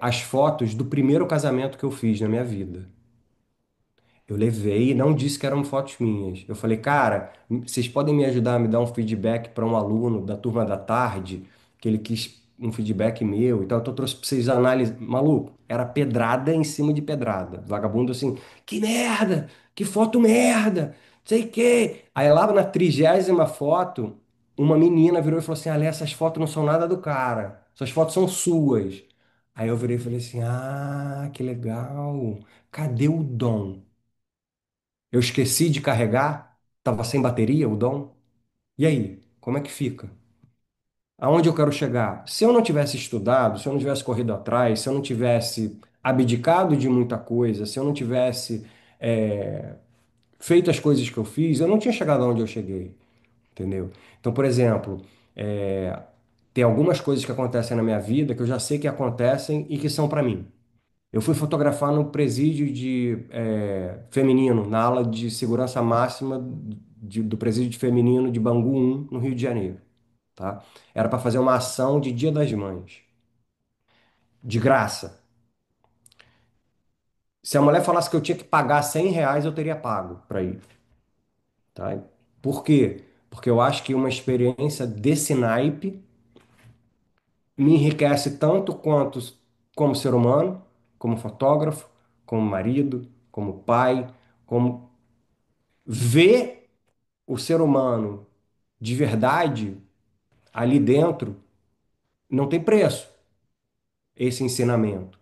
as fotos do primeiro casamento que eu fiz na minha vida. Eu levei e não disse que eram fotos minhas. Eu falei, cara, vocês podem me ajudar a me dar um feedback para um aluno da turma da tarde, que ele quis um feedback meu e tal. Então eu trouxe para vocês analisar. Maluco, era pedrada em cima de pedrada. Vagabundo assim, que merda, que foto merda, sei que. Aí lá na 30ª foto, uma menina virou e falou assim: Ale, essas fotos não são nada do cara, essas fotos são suas. Aí eu virei e falei assim: ah, que legal, cadê o dom? Eu esqueci de carregar? Tava sem bateria, o dom? E aí, como é que fica? Aonde eu quero chegar? Se eu não tivesse estudado, se eu não tivesse corrido atrás, se eu não tivesse abdicado de muita coisa, se eu não tivesse é, feito as coisas que eu fiz, eu não tinha chegado aonde eu cheguei, entendeu? Então, por exemplo, é, tem algumas coisas que acontecem na minha vida que eu já sei que acontecem e que são para mim. Eu fui fotografar no presídio feminino, na ala de segurança máxima do presídio de feminino de Bangu 1, no Rio de Janeiro, tá? Era para fazer uma ação de Dia das Mães, de graça. Se a mulher falasse que eu tinha que pagar R$ 100, eu teria pago para ir, tá? Por quê? Porque eu acho que uma experiência desse naipe me enriquece tanto quanto como ser humano, como fotógrafo, como marido, como pai, como ver o ser humano de verdade ali dentro não tem preço, esse ensinamento.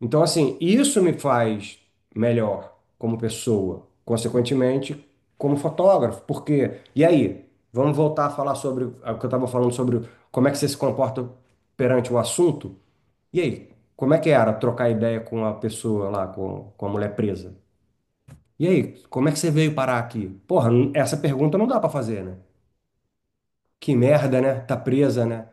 Então, assim, isso me faz melhor como pessoa, consequentemente, como fotógrafo. Porque, e aí? Vamos voltar a falar sobre o que eu estava falando sobre como é que você se comporta perante o assunto? E aí? Como é que era trocar ideia com a pessoa lá, com a mulher presa? E aí, como é que você veio parar aqui? Porra, essa pergunta não dá para fazer, né? Que merda, né? Tá presa, né?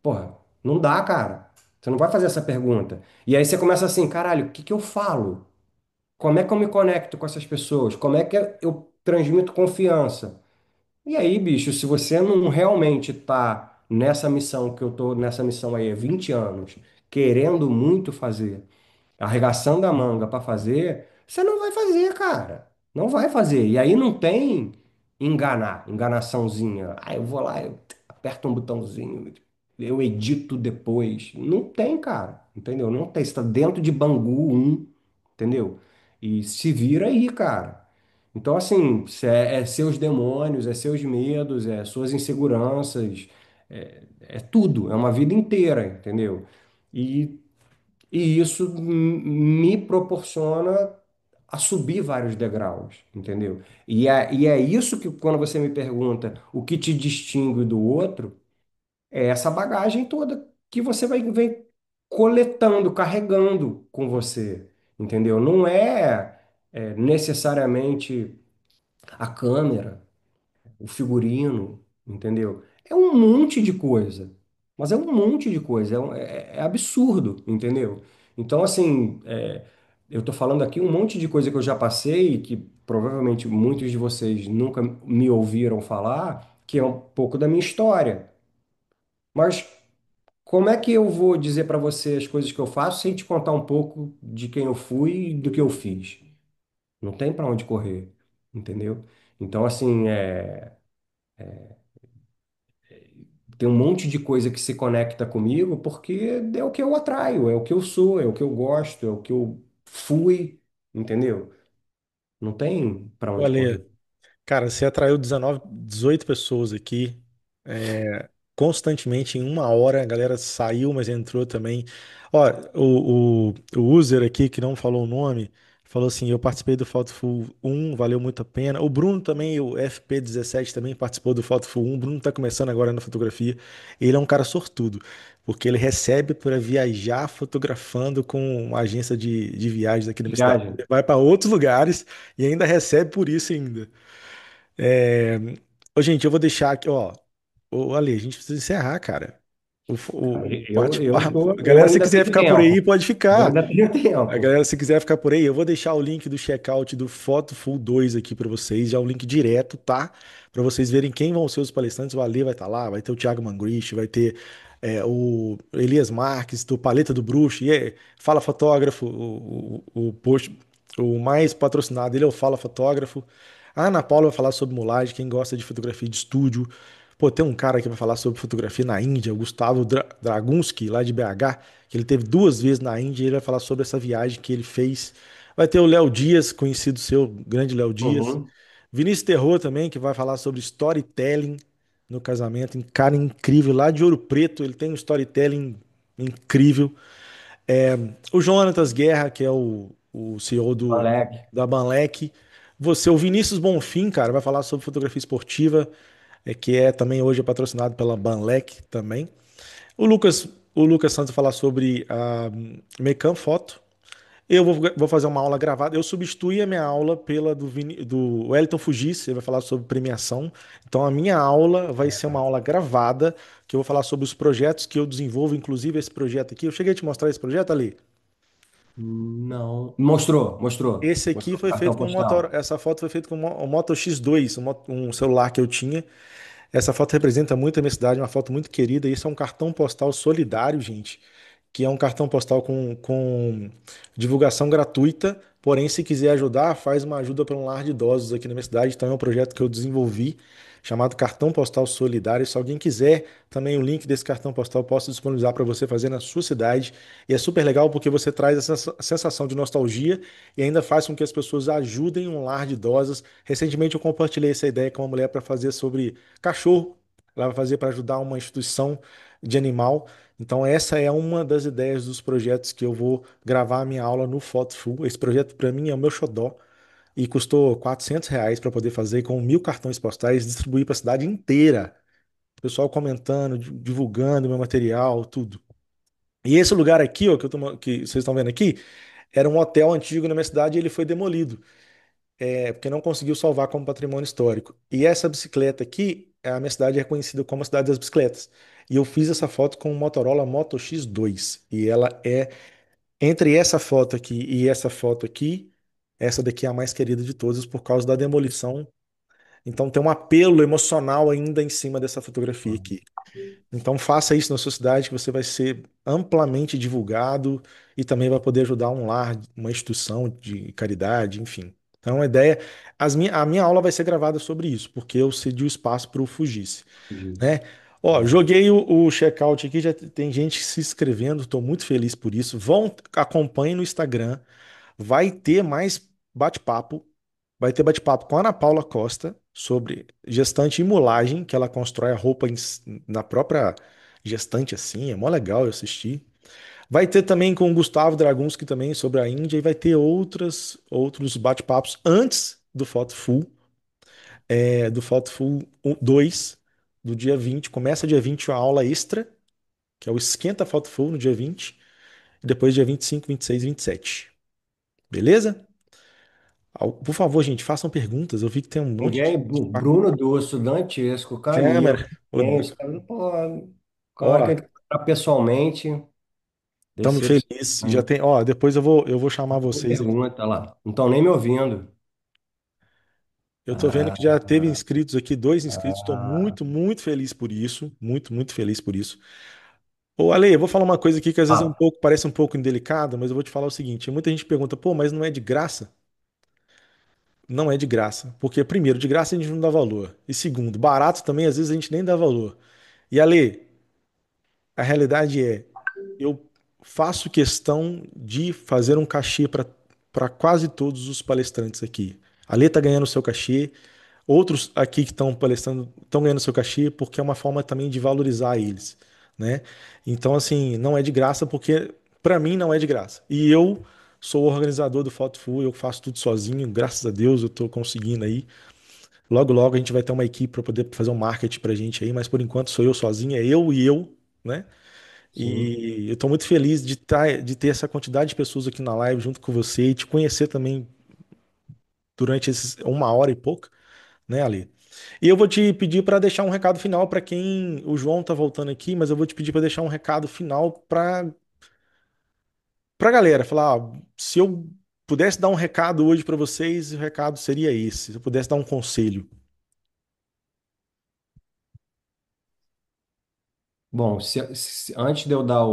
Porra, não dá, cara. Você não vai fazer essa pergunta. E aí você começa assim, caralho, o que que eu falo? Como é que eu me conecto com essas pessoas? Como é que eu transmito confiança? E aí, bicho, se você não realmente tá nessa missão que eu tô nessa missão aí há 20 anos, querendo muito fazer, arregaçando a manga para fazer, você não vai fazer, cara. Não vai fazer. E aí não tem enganaçãozinha. Ah, eu vou lá, eu aperto um botãozinho, eu edito depois. Não tem, cara. Entendeu? Não tem. Você tá dentro de Bangu 1, entendeu? E se vira aí, cara. Então, assim, é seus demônios, é seus medos, é suas inseguranças, é tudo, é uma vida inteira, entendeu? E e isso me proporciona a subir vários degraus, entendeu? E é isso que, quando você me pergunta o que te distingue do outro, é essa bagagem toda que você vem coletando, carregando com você, entendeu? Não é necessariamente a câmera, o figurino, entendeu? É um monte de coisa, mas é um monte de coisa, é absurdo, entendeu? Então, assim, eu tô falando aqui um monte de coisa que eu já passei, que provavelmente muitos de vocês nunca me ouviram falar, que é um pouco da minha história. Mas como é que eu vou dizer para você as coisas que eu faço sem te contar um pouco de quem eu fui e do que eu fiz? Não tem para onde correr, entendeu? Então, assim, tem um monte de coisa que se conecta comigo porque é o que eu atraio, é o que eu sou, é o que eu gosto, é o que eu fui, entendeu? Não tem para onde Olha, correr. cara, você atraiu 19, 18 pessoas aqui, constantemente em uma hora. A galera saiu, mas entrou também. Ó, o user aqui, que não falou o nome, falou assim: eu participei do Fotofull 1, valeu muito a pena. O Bruno também, o FP17 também participou do Fotofull 1. O Bruno tá começando agora na fotografia. Ele é um cara sortudo, porque ele recebe para viajar fotografando com uma agência de viagens aqui na minha cidade. Viagem. Ele vai para outros lugares e ainda recebe por isso ainda. É... Ô, gente, eu vou deixar aqui, ó. Ô, Ale, a gente precisa encerrar, cara. Cara, O eu bate-papo. A tô, eu galera, se ainda quiser tenho ficar por aí, tempo. pode Eu ficar. ainda tenho A tempo. galera, se quiser ficar por aí, eu vou deixar o link do checkout do Photo Full 2 aqui pra vocês, já um link direto, tá? Pra vocês verem quem vão ser os palestrantes. O Ale vai estar lá, vai ter o Thiago Mangrich, vai ter o Elias Marques, do Paleta do Bruxo, e Fala Fotógrafo, o post, o mais patrocinado dele é o Fala Fotógrafo. A Ana Paula vai falar sobre mulagem, quem gosta de fotografia de estúdio. Pô, tem um cara que vai falar sobre fotografia na Índia, o Gustavo Dragunski, lá de BH, que ele teve 2 vezes na Índia, e ele vai falar sobre essa viagem que ele fez. Vai ter o Léo Dias, conhecido seu, grande Léo Dias. Uhum. Vinícius Terror também, que vai falar sobre storytelling no casamento. Um cara incrível, lá de Ouro Preto, ele tem um storytelling incrível. O Jonatas Guerra, que é o CEO Moleque. da Banlec. Você, o Vinícius Bonfim, cara, vai falar sobre fotografia esportiva, que é também hoje patrocinado pela Banlec também. O Lucas Santos vai falar sobre a Mecam Foto. Eu vou fazer uma aula gravada. Eu substituí a minha aula pela do Wellington Fugis, ele vai falar sobre premiação. Então, a minha aula vai ser uma aula gravada, que eu vou falar sobre os projetos que eu desenvolvo, inclusive esse projeto aqui. Eu cheguei a te mostrar esse projeto ali. Não. Mostrou, mostrou. Esse aqui Mostrou o foi cartão feito com um motor, postal. essa foto foi feita com um Moto X2, um celular que eu tinha. Essa foto representa muito a minha cidade, uma foto muito querida. Isso é um cartão postal solidário, gente, que é um cartão postal com divulgação gratuita. Porém, se quiser ajudar, faz uma ajuda para um lar de idosos aqui na minha cidade. Então, é um projeto que eu desenvolvi chamado Cartão Postal Solidário. Se alguém quiser também o link desse cartão postal, eu posso disponibilizar para você fazer na sua cidade. E é super legal porque você traz essa sensação de nostalgia e ainda faz com que as pessoas ajudem um lar de idosas. Recentemente, eu compartilhei essa ideia com uma mulher para fazer sobre cachorro. Ela vai fazer para ajudar uma instituição de animal. Então, essa é uma das ideias dos projetos que eu vou gravar a minha aula no Photoful. Esse projeto, para mim, é o meu xodó e custou R$ 400 para poder fazer com 1.000 cartões postais, distribuir para a cidade inteira. O pessoal comentando, divulgando meu material, tudo. E esse lugar aqui, ó, que vocês estão vendo aqui, era um hotel antigo na minha cidade e ele foi demolido, porque não conseguiu salvar como patrimônio histórico. E essa bicicleta aqui, a minha cidade é conhecida como a cidade das bicicletas. E eu fiz essa foto com o Motorola Moto X2. E ela é, entre essa foto aqui e essa foto aqui, essa daqui é a mais querida de todas por causa da demolição. Então tem um apelo emocional ainda em cima dessa fotografia aqui. Então faça isso na sua cidade que você vai ser amplamente divulgado e também vai poder ajudar um lar, uma instituição de caridade, enfim. Então a ideia, a minha aula vai ser gravada sobre isso, porque eu cedi o espaço para o Fugisse, né? Disse. Ó, É. joguei o checkout aqui, já tem gente se inscrevendo, estou muito feliz por isso. Vão, acompanhem no Instagram, vai ter mais bate-papo. Vai ter bate-papo com a Ana Paula Costa sobre gestante e mulagem, que ela constrói a roupa na própria gestante assim, é mó legal eu assistir. Vai ter também com o Gustavo Dragunski também sobre a Índia e vai ter outros bate-papos antes do Foto Full, do Foto Full 2, do dia 20. Começa dia 20 a aula extra, que é o Esquenta Foto Full no dia 20, e depois dia 25, 26 e 27. Beleza? Por favor, gente, façam perguntas. Eu vi que tem um monte Ninguém, de o Bruno do Estudantesco, Camila, câmera. ninguém, os caras, pô, a hora que Ó, ele tá pessoalmente, estamos decepcionante. felizes. Já tem, ó, depois eu vou chamar Tem vocês aqui. pergunta lá, não estão nem me ouvindo. Eu tô vendo Ah, que já teve inscritos aqui, dois inscritos. Estou ah, muito, muito feliz por isso. Muito, muito feliz por isso. Ô, Ale, eu vou falar uma coisa aqui que às vezes ah, parece um pouco indelicada, mas eu vou te falar o seguinte: muita gente pergunta, pô, mas não é de graça? Não é de graça. Porque, primeiro, de graça a gente não dá valor. E segundo, barato também, às vezes a gente nem dá valor. E Ale, a realidade é, eu faço questão de fazer um cachê para quase todos os palestrantes aqui. A Lê está ganhando o seu cachê, outros aqui que estão palestrando estão ganhando seu cachê porque é uma forma também de valorizar eles, né? Então, assim, não é de graça porque para mim não é de graça. E eu sou o organizador do Fotofu, eu faço tudo sozinho, graças a Deus eu estou conseguindo aí. Logo, logo a gente vai ter uma equipe para poder fazer um marketing para a gente aí, mas por enquanto sou eu sozinho, é eu e eu, né? sim, E eu estou muito feliz de ter essa quantidade de pessoas aqui na live junto com você e te conhecer também durante esses 1 hora e pouco, né, Ali? E eu vou te pedir para deixar um recado final para quem. O João tá voltando aqui, mas eu vou te pedir para deixar um recado final para galera. Falar, se eu pudesse dar um recado hoje para vocês, o recado seria esse. Se eu pudesse dar um conselho. bom, antes de eu dar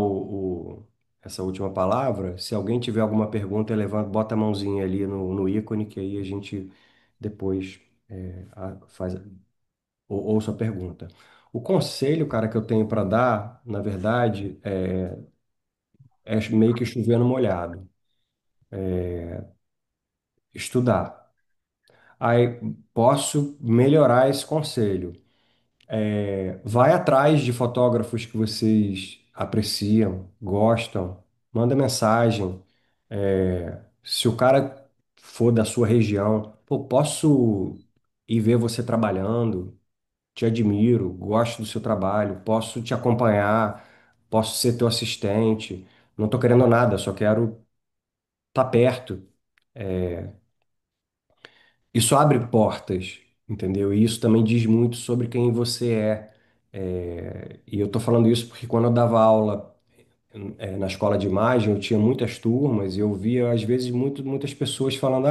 essa última palavra, se alguém tiver alguma pergunta, levanta, bota a mãozinha ali no ícone, que aí a gente depois faz, ouça a pergunta. O conselho, cara, que eu tenho para dar, na verdade, é meio que chover no molhado. Estudar. Aí posso melhorar esse conselho. Vai atrás de fotógrafos que vocês apreciam, gostam, manda mensagem. Se o cara for da sua região, pô, posso ir ver você trabalhando, te admiro, gosto do seu trabalho, posso te acompanhar, posso ser teu assistente. Não estou querendo nada, só quero estar perto. Isso abre portas, entendeu? E isso também diz muito sobre quem você é. E eu estou falando isso porque quando eu dava aula na escola de imagem, eu tinha muitas turmas e eu via, às vezes, muitas pessoas falando,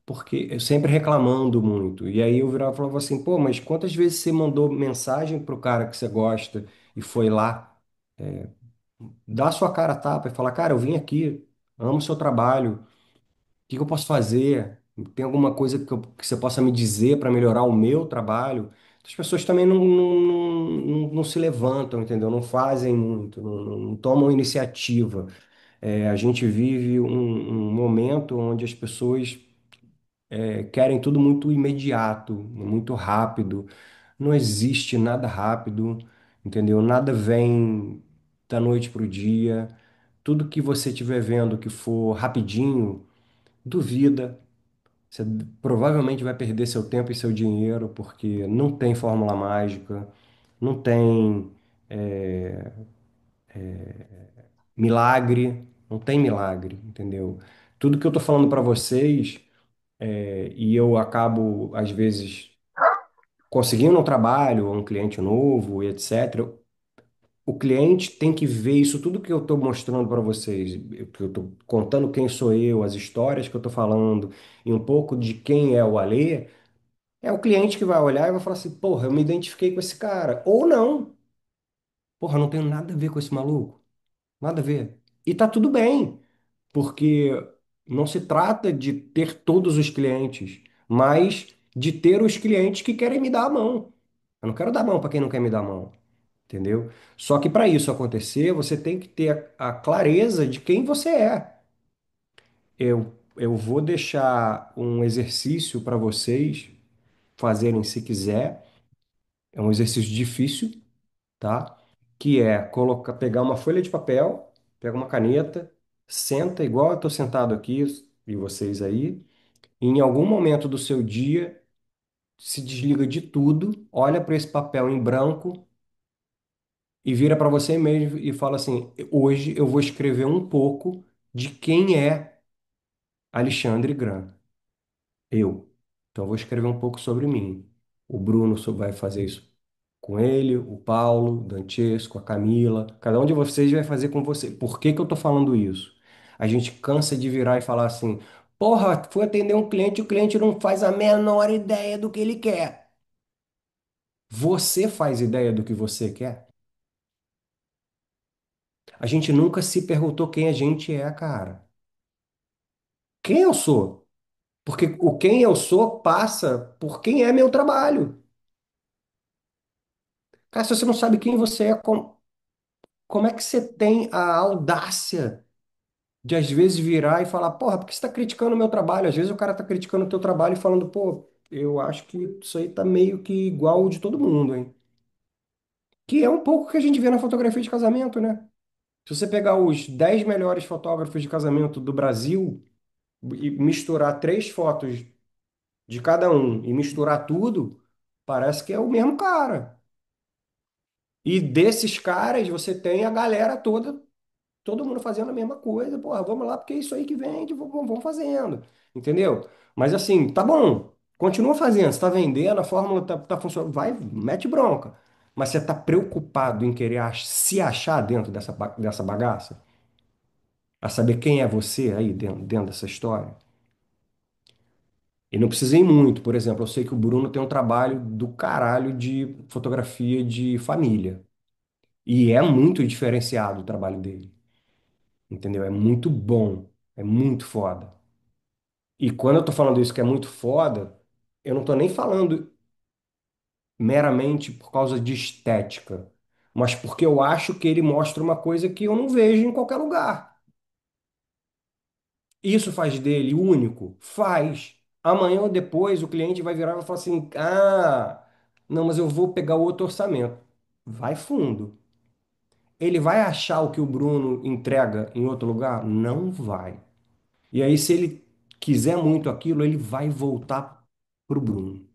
porque eu sempre reclamando muito. E aí eu virava e falava assim, pô, mas quantas vezes você mandou mensagem pro cara que você gosta e foi lá? Dá a sua cara a tapa e fala, cara, eu vim aqui, amo o seu trabalho. Que eu posso fazer? Tem alguma coisa que você possa me dizer para melhorar o meu trabalho? As pessoas também não se levantam, entendeu? Não fazem muito, não tomam iniciativa. A gente vive um momento onde as pessoas querem tudo muito imediato, muito rápido. Não existe nada rápido, entendeu? Nada vem da noite para o dia. Tudo que você estiver vendo que for rapidinho, duvida. Você provavelmente vai perder seu tempo e seu dinheiro, porque não tem fórmula mágica, não tem milagre, não tem milagre, entendeu? Tudo que eu tô falando para vocês, e eu acabo, às vezes, conseguindo um trabalho, um cliente novo, e etc. O cliente tem que ver isso, tudo que eu estou mostrando para vocês, que eu estou contando quem sou eu, as histórias que eu estou falando, e um pouco de quem é o Alê. É o cliente que vai olhar e vai falar assim, porra, eu me identifiquei com esse cara. Ou não, porra, não tenho nada a ver com esse maluco. Nada a ver. E tá tudo bem, porque não se trata de ter todos os clientes, mas de ter os clientes que querem me dar a mão. Eu não quero dar a mão para quem não quer me dar a mão, entendeu? Só que para isso acontecer, você tem que ter a clareza de quem você é. Eu vou deixar um exercício para vocês fazerem se quiser. É um exercício difícil, tá? Que é colocar, pegar uma folha de papel, pega uma caneta, senta igual eu estou sentado aqui e vocês aí. E em algum momento do seu dia, se desliga de tudo, olha para esse papel em branco e vira para você mesmo e fala assim: hoje eu vou escrever um pouco de quem é Alexandre Grant. Eu. Então, eu vou escrever um pouco sobre mim. O Bruno vai fazer isso com ele, o Paulo, o Dantesco, a Camila. Cada um de vocês vai fazer com você. Por que que eu estou falando isso? A gente cansa de virar e falar assim: porra, fui atender um cliente, o cliente não faz a menor ideia do que ele quer. Você faz ideia do que você quer? A gente nunca se perguntou quem a gente é, cara. Quem eu sou? Porque o quem eu sou passa por quem é meu trabalho. Cara, se você não sabe quem você é, como é que você tem a audácia de às vezes virar e falar, porra, por que você está criticando o meu trabalho? Às vezes o cara está criticando o teu trabalho e falando, pô, eu acho que isso aí tá meio que igual o de todo mundo, hein? Que é um pouco que a gente vê na fotografia de casamento, né? Se você pegar os 10 melhores fotógrafos de casamento do Brasil e misturar três fotos de cada um e misturar tudo, parece que é o mesmo cara. E desses caras, você tem a galera toda, todo mundo fazendo a mesma coisa. Porra, vamos lá, porque é isso aí que vende, vamos fazendo. Entendeu? Mas assim, tá bom. Continua fazendo. Você tá vendendo, a fórmula tá funcionando. Vai, mete bronca. Mas você tá preocupado em querer se achar dentro dessa bagaça? A saber quem é você aí dentro dessa história? E não precisa ir muito. Por exemplo, eu sei que o Bruno tem um trabalho do caralho de fotografia de família. E é muito diferenciado o trabalho dele. Entendeu? É muito bom. É muito foda. E quando eu tô falando isso que é muito foda, eu não tô nem falando meramente por causa de estética, mas porque eu acho que ele mostra uma coisa que eu não vejo em qualquer lugar. Isso faz dele único? Faz. Amanhã ou depois o cliente vai virar e vai falar assim: ah, não, mas eu vou pegar outro orçamento. Vai fundo. Ele vai achar o que o Bruno entrega em outro lugar? Não vai. E aí, se ele quiser muito aquilo, ele vai voltar pro Bruno.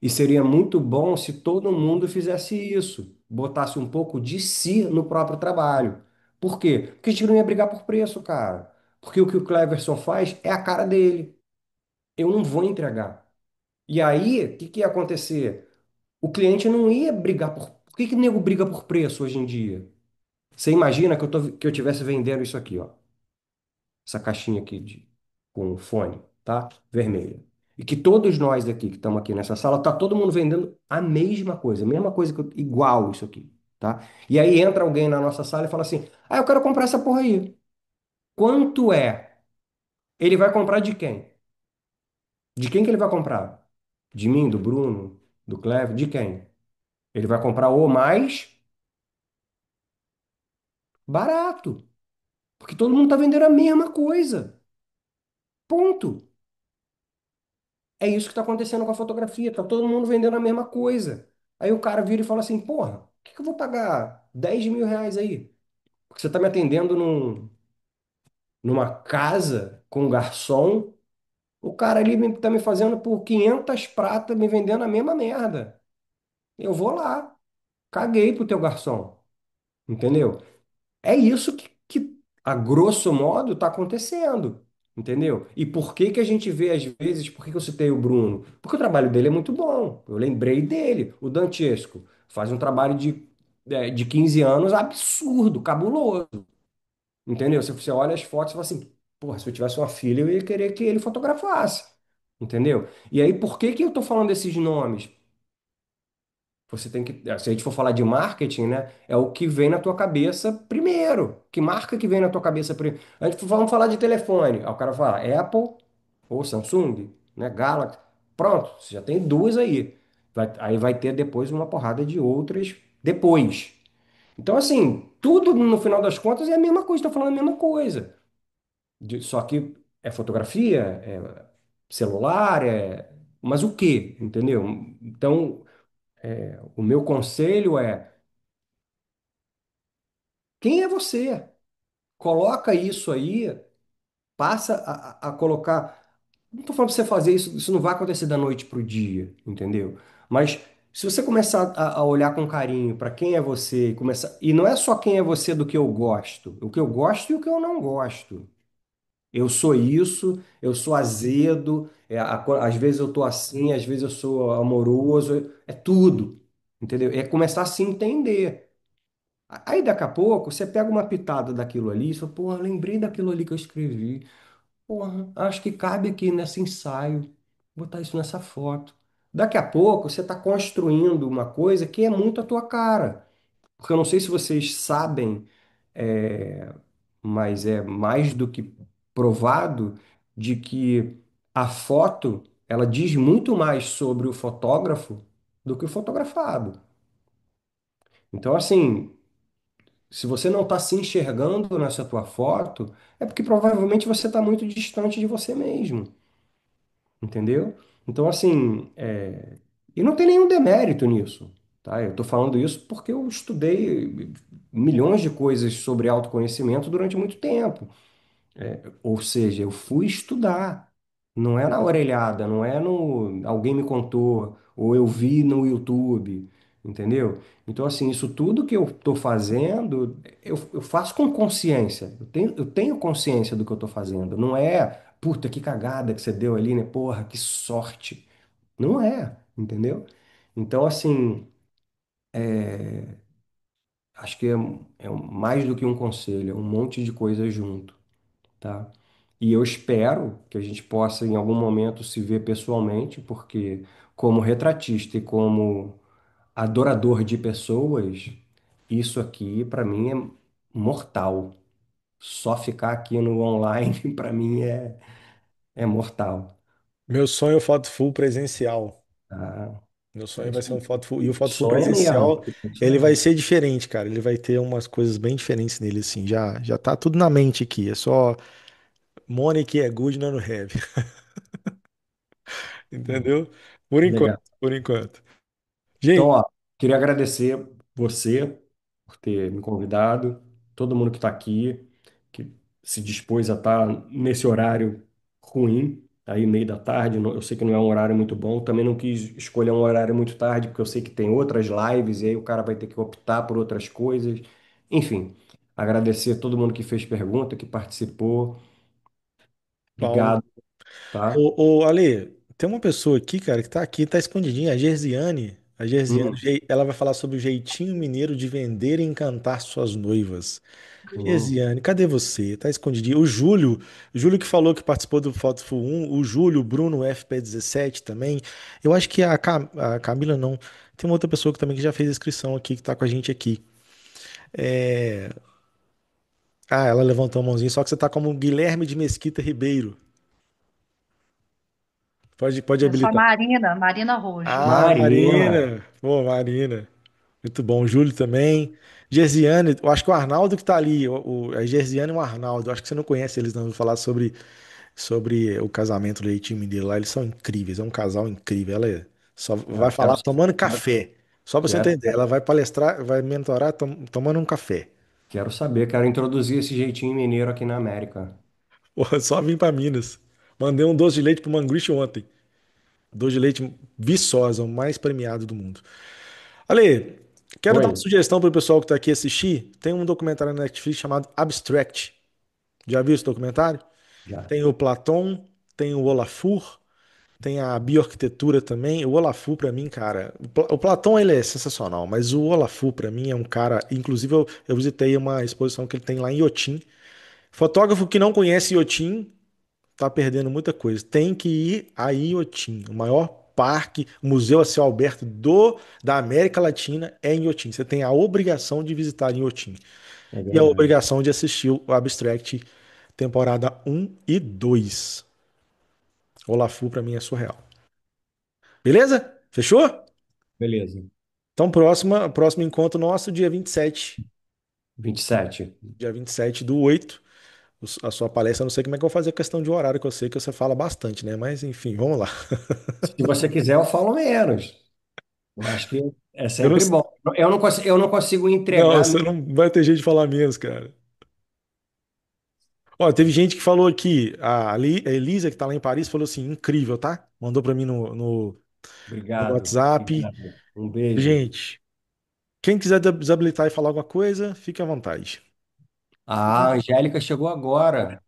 E seria muito bom se todo mundo fizesse isso, botasse um pouco de si no próprio trabalho. Por quê? Porque a gente não ia brigar por preço, cara. Porque o que o Cleverson faz é a cara dele. Eu não vou entregar. E aí, o que que ia acontecer? O cliente não ia brigar por. Por que que nego briga por preço hoje em dia? Você imagina que eu tivesse vendendo isso aqui, ó. Essa caixinha aqui com fone, tá? Vermelha. E que todos nós daqui que estamos aqui nessa sala, tá todo mundo vendendo a mesma coisa igual isso aqui, tá? E aí entra alguém na nossa sala e fala assim: "Ah, eu quero comprar essa porra aí. Quanto é?" Ele vai comprar de quem? De quem que ele vai comprar? De mim, do Bruno, do Cleber, de quem? Ele vai comprar o mais barato, porque todo mundo tá vendendo a mesma coisa. Ponto. É isso que está acontecendo com a fotografia. Tá todo mundo vendendo a mesma coisa. Aí o cara vira e fala assim: porra, por que que eu vou pagar 10 mil reais aí? Porque você está me atendendo numa casa com um garçom. O cara ali tá me fazendo por 500 pratas, me vendendo a mesma merda. Eu vou lá. Caguei pro teu garçom. Entendeu? É isso que a grosso modo, está acontecendo. Entendeu? E por que que a gente vê, às vezes, por que que eu citei o Bruno? Porque o trabalho dele é muito bom. Eu lembrei dele. O Dantesco faz um trabalho de 15 anos absurdo, cabuloso. Entendeu? Se você olha as fotos e fala assim, porra, se eu tivesse uma filha, eu ia querer que ele fotografasse. entendeu? E aí, por que que eu estou falando desses nomes? Você tem que, se a gente for falar de marketing, né? É o que vem na tua cabeça primeiro. Que marca que vem na tua cabeça primeiro? A gente vamos falar de telefone. Aí o cara fala Apple ou Samsung, né? Galaxy. Pronto, você já tem duas aí. Aí vai ter depois uma porrada de outras depois. Então, assim, tudo no final das contas é a mesma coisa, estou falando a mesma coisa. Só que é fotografia, é celular, mas o quê? Entendeu? Então, o meu conselho é. Quem é você? Coloca isso aí, passa a colocar. Não estou falando para você fazer isso, isso não vai acontecer da noite para o dia, entendeu? Mas se você começar a olhar com carinho para quem é você, e começar, e não é só quem é você do que eu gosto, o que eu gosto e o que eu não gosto. Eu sou isso, eu sou azedo, às vezes eu tô assim, às vezes eu sou amoroso, é tudo, entendeu? É começar a se entender. Aí daqui a pouco você pega uma pitada daquilo ali e fala, porra, lembrei daquilo ali que eu escrevi. Porra, acho que cabe aqui nesse ensaio. Vou botar isso nessa foto. Daqui a pouco você está construindo uma coisa que é muito a tua cara. Porque eu não sei se vocês sabem, é, mas é mais do que provado de que a foto ela diz muito mais sobre o fotógrafo do que o fotografado. Então, assim, se você não está se enxergando nessa tua foto, é porque provavelmente você está muito distante de você mesmo, entendeu? Então, assim, e não tem nenhum demérito nisso, tá? Eu estou falando isso porque eu estudei milhões de coisas sobre autoconhecimento durante muito tempo. Ou seja, eu fui estudar. Não é na orelhada, não é no alguém me contou, ou eu vi no YouTube, entendeu? Então, assim, isso tudo que eu estou fazendo, eu faço com consciência. Eu tenho consciência do que eu estou fazendo. Não é, puta, que cagada que você deu ali, né? Porra, que sorte. Não é, entendeu? Então, assim, acho que é mais do que um conselho, é um monte de coisa junto, tá? E eu espero que a gente possa, em algum momento, se ver pessoalmente, porque, como retratista e como adorador de pessoas, isso aqui, para mim, é mortal. Só ficar aqui no online, para mim, é mortal. Meu sonho é o Foto Full presencial. Tá? Meu sonho vai Isso ser um Foto Full. E o Foto Full sonha mesmo, presencial, porque tem que ele vai sonhar. ser diferente, cara. Ele vai ter umas coisas bem diferentes nele, assim. Já tá tudo na mente aqui. É só money que é good, não have. Entendeu? Por enquanto, Legal. por enquanto. Então, Gente, ó, queria agradecer você por ter me convidado, todo mundo que está aqui, que se dispôs a estar nesse horário ruim, aí meio da tarde. Eu sei que não é um horário muito bom, também não quis escolher um horário muito tarde, porque eu sei que tem outras lives e aí o cara vai ter que optar por outras coisas. Enfim, agradecer a todo mundo que fez pergunta, que participou. Paulo. Obrigado, tá? Ô, Ale, tem uma pessoa aqui, tá escondidinha, a Gersiane. A Gersiane, Hum, ela vai falar sobre o jeitinho mineiro de vender e encantar suas noivas. hum. Gersiane, cadê você? Tá escondidinho. O Júlio que falou que participou do Foto 1, o Júlio, o Bruno FP17 também. Eu acho que a Camila não. Tem uma outra pessoa que também que já fez inscrição aqui, que tá com a gente aqui. É... Ah, ela levantou a mãozinha, só que você tá como Guilherme de Mesquita Ribeiro. Pode Eu sou a habilitar. Marina, Marina Rojo. Ah, Marina, Marina. Pô, Marina. Muito bom. O Júlio também. Gersiane, eu acho que o Arnaldo que tá ali. A Gersiane e o Arnaldo. Eu acho que você não conhece eles, não. Vou falar sobre o casamento do time dele lá. Eles são incríveis. É um casal incrível. Só vai eu quero, falar tomando quero, café. Só pra você quero entender. Ela vai palestrar, vai mentorar tomando um café. Quero saber, quero introduzir esse jeitinho mineiro aqui na América. Porra, só vim pra Minas. Mandei um doce de leite pro Mangrush ontem. Doce de leite Viçosa, o mais premiado do mundo. Ale, quero dar uma Oi, sugestão para o pessoal que está aqui assistir. Tem um documentário na Netflix chamado Abstract. Já viu esse documentário? já. Tem o Platão, tem o Olafur, tem a bioarquitetura também. O Olafur, para mim, cara, o Platão ele é sensacional, mas o Olafur, para mim, é um cara. Inclusive, eu visitei uma exposição que ele tem lá em Iotim. Fotógrafo que não conhece Iotim tá perdendo muita coisa. Tem que ir a Inhotim, o maior parque, museu a céu aberto da América Latina é em Inhotim. Você tem a obrigação de visitar Inhotim É e a verdade. obrigação de assistir o Abstract temporada um e 2. Olafu pra mim é surreal. Beleza? Fechou? Beleza. Então, próximo encontro nosso, dia 27. 27. Dia 27 do 8. A sua palestra, eu não sei como é que eu vou fazer a questão de horário, que eu sei que você fala bastante, né? Mas enfim, vamos lá. Se você quiser, eu falo menos. Eu acho que é Eu não, sempre bom. Eu não consigo não, entregar. você não vai ter jeito de falar menos, cara. Ó, teve gente que falou aqui, a Elisa, que tá lá em Paris, falou assim, incrível, tá? Mandou pra mim no Obrigado. WhatsApp. Obrigado. Um beijo. Gente, quem quiser desabilitar e falar alguma coisa, fique à vontade. A Angélica chegou agora.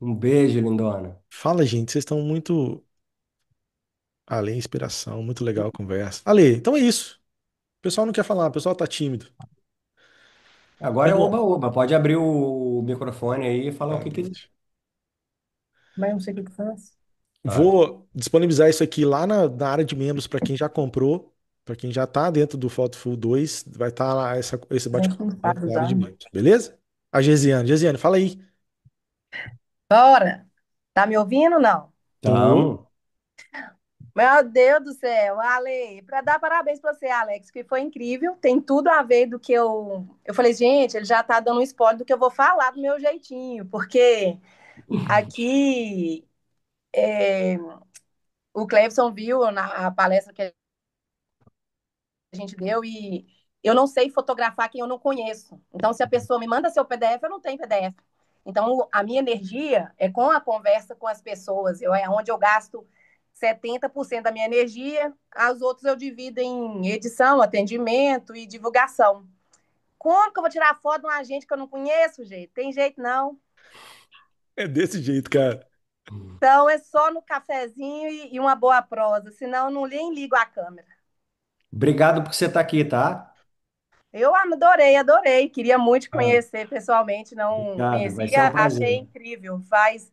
Um beijo, lindona. Fala, gente, vocês estão muito além, inspiração, muito legal a conversa. Ale, então é isso. O pessoal não quer falar, o pessoal tá tímido. Agora Mas, é bom, oba-oba. Pode abrir o microfone aí e falar o tá, que quiser. pronto. Mas eu não sei o que que faz. Ah, Vou disponibilizar isso aqui lá na área de membros para quem já comprou, para quem já tá dentro do Photoful 2, vai estar lá esse a gente bate-papo não dentro sabe da área usar. de membros, beleza? A Gesiane, Gesiane, fala aí. Bora! Tá me ouvindo? Não. Tô. Tamo. Meu Deus do céu, Ale, para dar parabéns para você, Alex, que foi incrível, tem tudo a ver do que eu falei, gente, ele já tá dando um spoiler do que eu vou falar do meu jeitinho, porque aqui o Clevson viu na palestra que a gente deu e eu não sei fotografar quem eu não conheço. Então, se a pessoa me manda seu PDF, eu não tenho PDF. Então, a minha energia é com a conversa com as pessoas. É onde eu gasto 70% da minha energia, as outras eu divido em edição, atendimento e divulgação. Como que eu vou tirar foto de um agente que eu não conheço, gente? Tem jeito não. É desse jeito, cara. Então, é só no cafezinho e uma boa prosa, senão eu não nem ligo a câmera. Obrigado por você estar aqui, tá? Eu adorei, adorei. Queria muito te Ah, conhecer pessoalmente, não obrigado. Vai ser um conhecia, achei prazer. incrível. Faz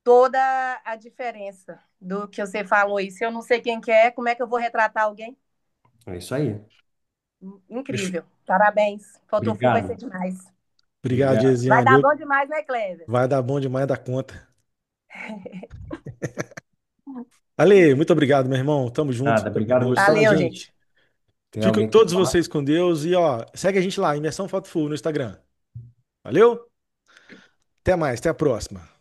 toda a diferença do que você falou aí. Se eu não sei quem que é, como é que eu vou retratar alguém? É isso aí. Fechou. Incrível. Parabéns. Fotofu vai ser Obrigado. demais. Obrigado, Obrigado. Vai Gesiane. dar bom demais, né, Clever? Vai dar bom demais da conta. Ale, muito obrigado, meu irmão. Tamo junto. Nada. Fica com Obrigado a Deus, tá, você. Valeu, gente. gente? Tem Fiquem alguém que quer todos falar? vocês com Deus e, ó, segue a gente lá, Imersão Foto Full no Instagram. Valeu? Até mais, até a próxima.